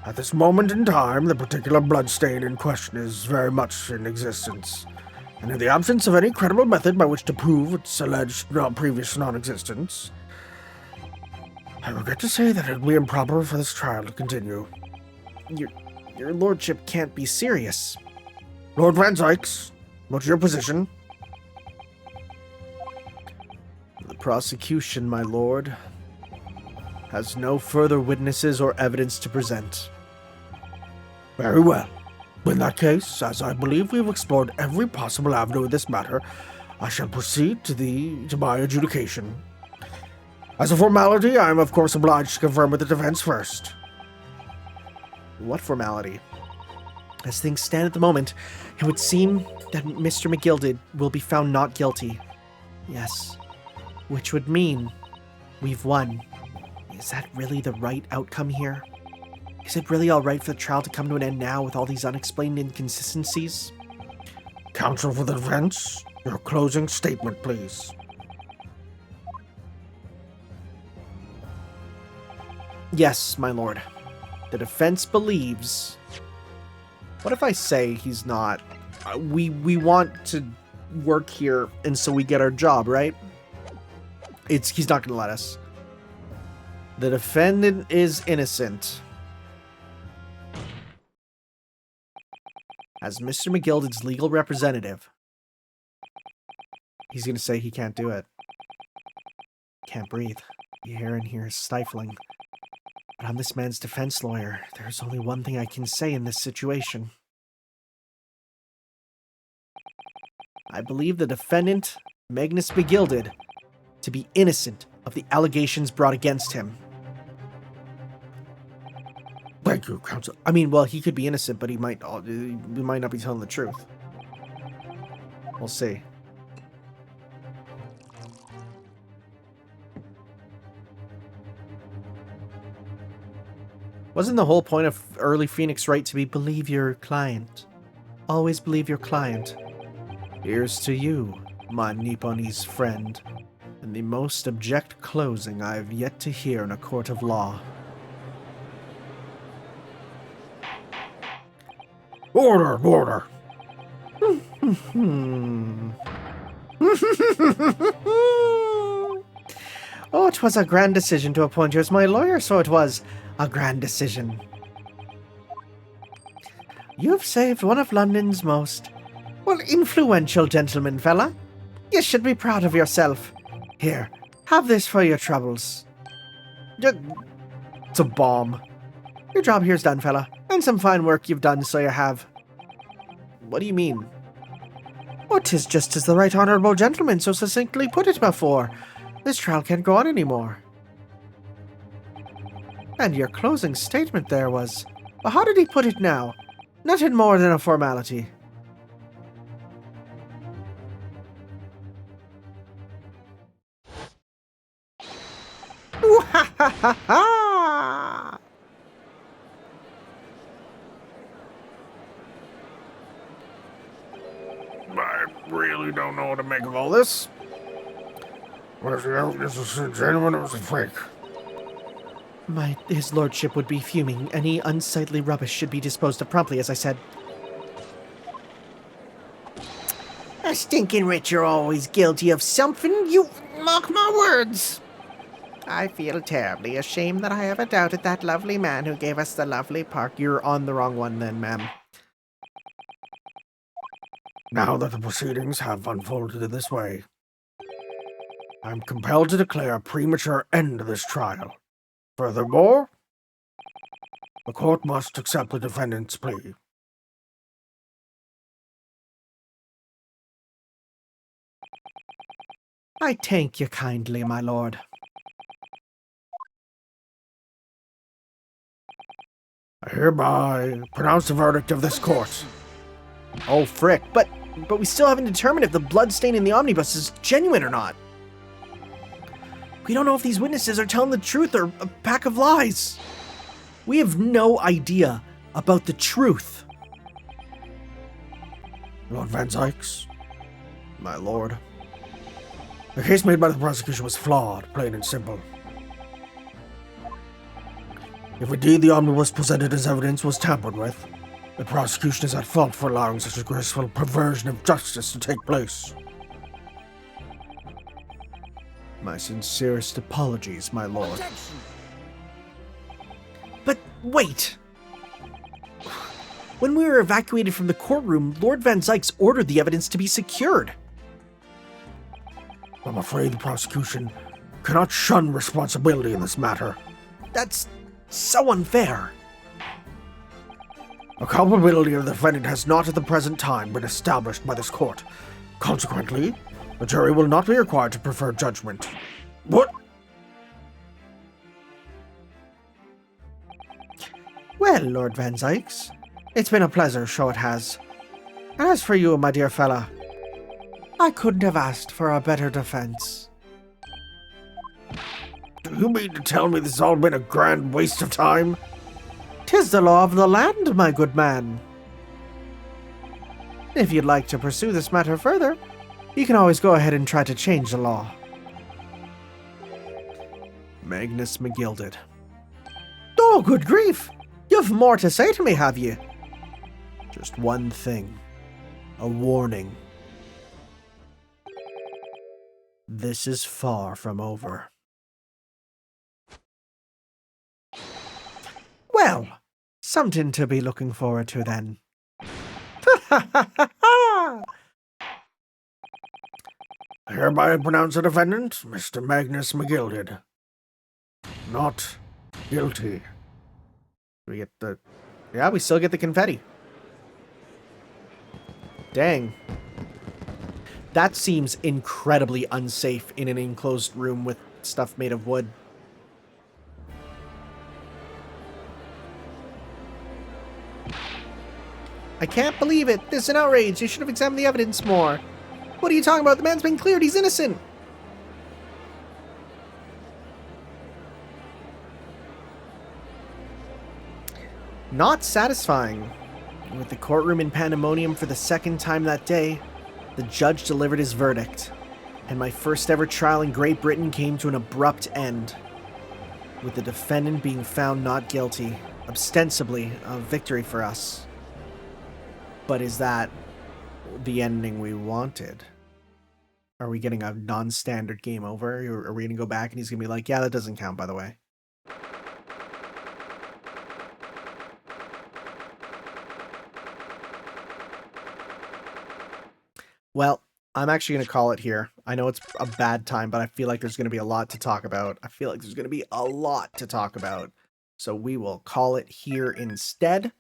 B: At this moment in time, the particular bloodstain in question is very much in existence, and in the absence of any credible method by which to prove its alleged previous non-existence, I regret to say that it would be improper for this trial to continue.
E: Your lordship can't be serious.
B: Lord Van Zykes, what's your position?
A: The prosecution, my lord, has no further witnesses or evidence to present.
B: Very well. In that case, as I believe we have explored every possible avenue of this matter, I shall proceed to my adjudication. As a formality, I am of course obliged to confirm with the defense first.
A: What formality? As things stand at the moment, it would seem that Mr. McGilded will be found not guilty. Yes. Which would mean we've won. Is that really the right outcome here? Is it really alright for the trial to come to an end now with all these unexplained inconsistencies?
B: Counsel for the defense, your closing statement, please.
A: Yes, my lord. The defense believes... What if I say he's not? We want to work here, and so we get our job, right? He's not going to let us. The defendant is innocent. As Mr. McGilded's legal representative, he's going to say he can't do it. Can't breathe. The air in here is stifling. But I'm this man's defense lawyer. There's only one thing I can say in this situation. I believe the defendant, Magnus McGilded, to be innocent of the allegations brought against him.
B: Thank you, counsel.
A: I mean, well, he could be innocent, but he might not be telling the truth. We'll see. Wasn't the whole point of early Phoenix Wright to be believe your client? Always believe your client. Here's to you, my Nipponese friend, and the most abject closing I have yet to hear in a court of law.
B: Order, order.
E: Oh, it was a grand decision to appoint you as my lawyer, so it was a grand decision. You've saved one of London's most, well, influential gentlemen, fella. You should be proud of yourself. Here, have this for your troubles.
A: It's a bomb.
E: Your job here's done, fella, and some fine work you've done, so you have.
A: What do you mean?
E: Oh, 'tis just as the right honourable gentleman so succinctly put it before. This trial can't go on anymore. And your closing statement there was... Well, how did he put it now? Nothing more than a formality. Ooh, ha ha ha ha!
B: I really don't know what to make of all this. What if this is genuine or was it fake?
E: His lordship would be fuming. Any unsightly rubbish should be disposed of promptly, as I said. A stinking rich, you're always guilty of something, you mark my words. I feel terribly ashamed that I ever doubted that lovely man who gave us the lovely park.
A: You're on the wrong one then, ma'am.
B: Now that the proceedings have unfolded in this way, I'm compelled to declare a premature end to this trial. Furthermore, the court must accept the defendant's plea.
E: I thank you kindly, my lord.
B: I hereby pronounce the verdict of this court.
A: Oh, frick. But we still haven't determined if the blood stain in the omnibus is genuine or not. We don't know if these witnesses are telling the truth or a pack of lies. We have no idea about the truth.
B: Lord Van Zykes,
A: My lord.
B: the case made by the prosecution was flawed, plain and simple. If indeed the omnibus presented as evidence was tampered with, the prosecution is at fault for allowing such a graceful perversion of justice to take place.
A: My sincerest apologies, my lord. But wait! When we were evacuated from the courtroom, Lord Van Zykes ordered the evidence to be secured.
B: I'm afraid the prosecution cannot shun responsibility in this matter.
A: That's so unfair.
B: The culpability of the defendant has not at the present time been established by this court. Consequently, the jury will not be required to prefer judgment. What?
E: Well, Lord Van Zykes, it's been a pleasure, sure it has. And as for you, my dear fella, I couldn't have asked for a better defense.
B: Do you mean to tell me this has all been a grand waste of time?
E: 'Tis the law of the land, my good man. If you'd like to pursue this matter further, you can always go ahead and try to change the law.
A: Magnus McGilded.
E: Oh, good grief! You've more to say to me, have you?
A: Just one thing. A warning. This is far from over.
E: Well, something to be looking forward to then.
B: I hereby pronounce the defendant, Mr. Magnus McGilded, not guilty.
A: We get the... Yeah, we still get the confetti. Dang. That seems incredibly unsafe in an enclosed room with stuff made of wood. I can't believe it. This is an outrage. You should have examined the evidence more. What are you talking about? The man's been cleared. He's innocent. Not satisfying. With the courtroom in pandemonium for the second time that day, the judge delivered his verdict, and my first ever trial in Great Britain came to an abrupt end, with the defendant being found not guilty, ostensibly a victory for us. But is that the ending we wanted? Are we getting a non-standard game over? Are we going to go back and he's going to be like, yeah, that doesn't count, by the way. Well, I'm actually going to call it here. I know it's a bad time, but I feel like there's going to be a lot to talk about. So we will call it here instead.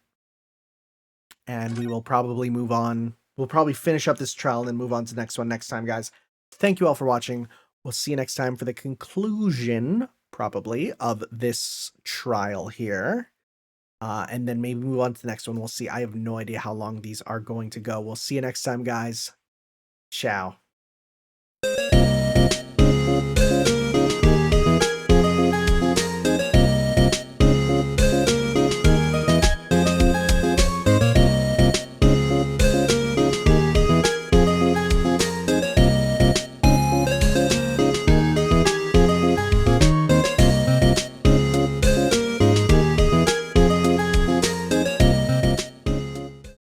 A: And we will probably move on. We'll probably finish up this trial and then move on to the next one next time, guys. Thank you all for watching. We'll see you next time for the conclusion, probably, of this trial here. And then maybe move on to the next one. We'll see. I have no idea how long these are going to go. We'll see you next time, guys. Ciao.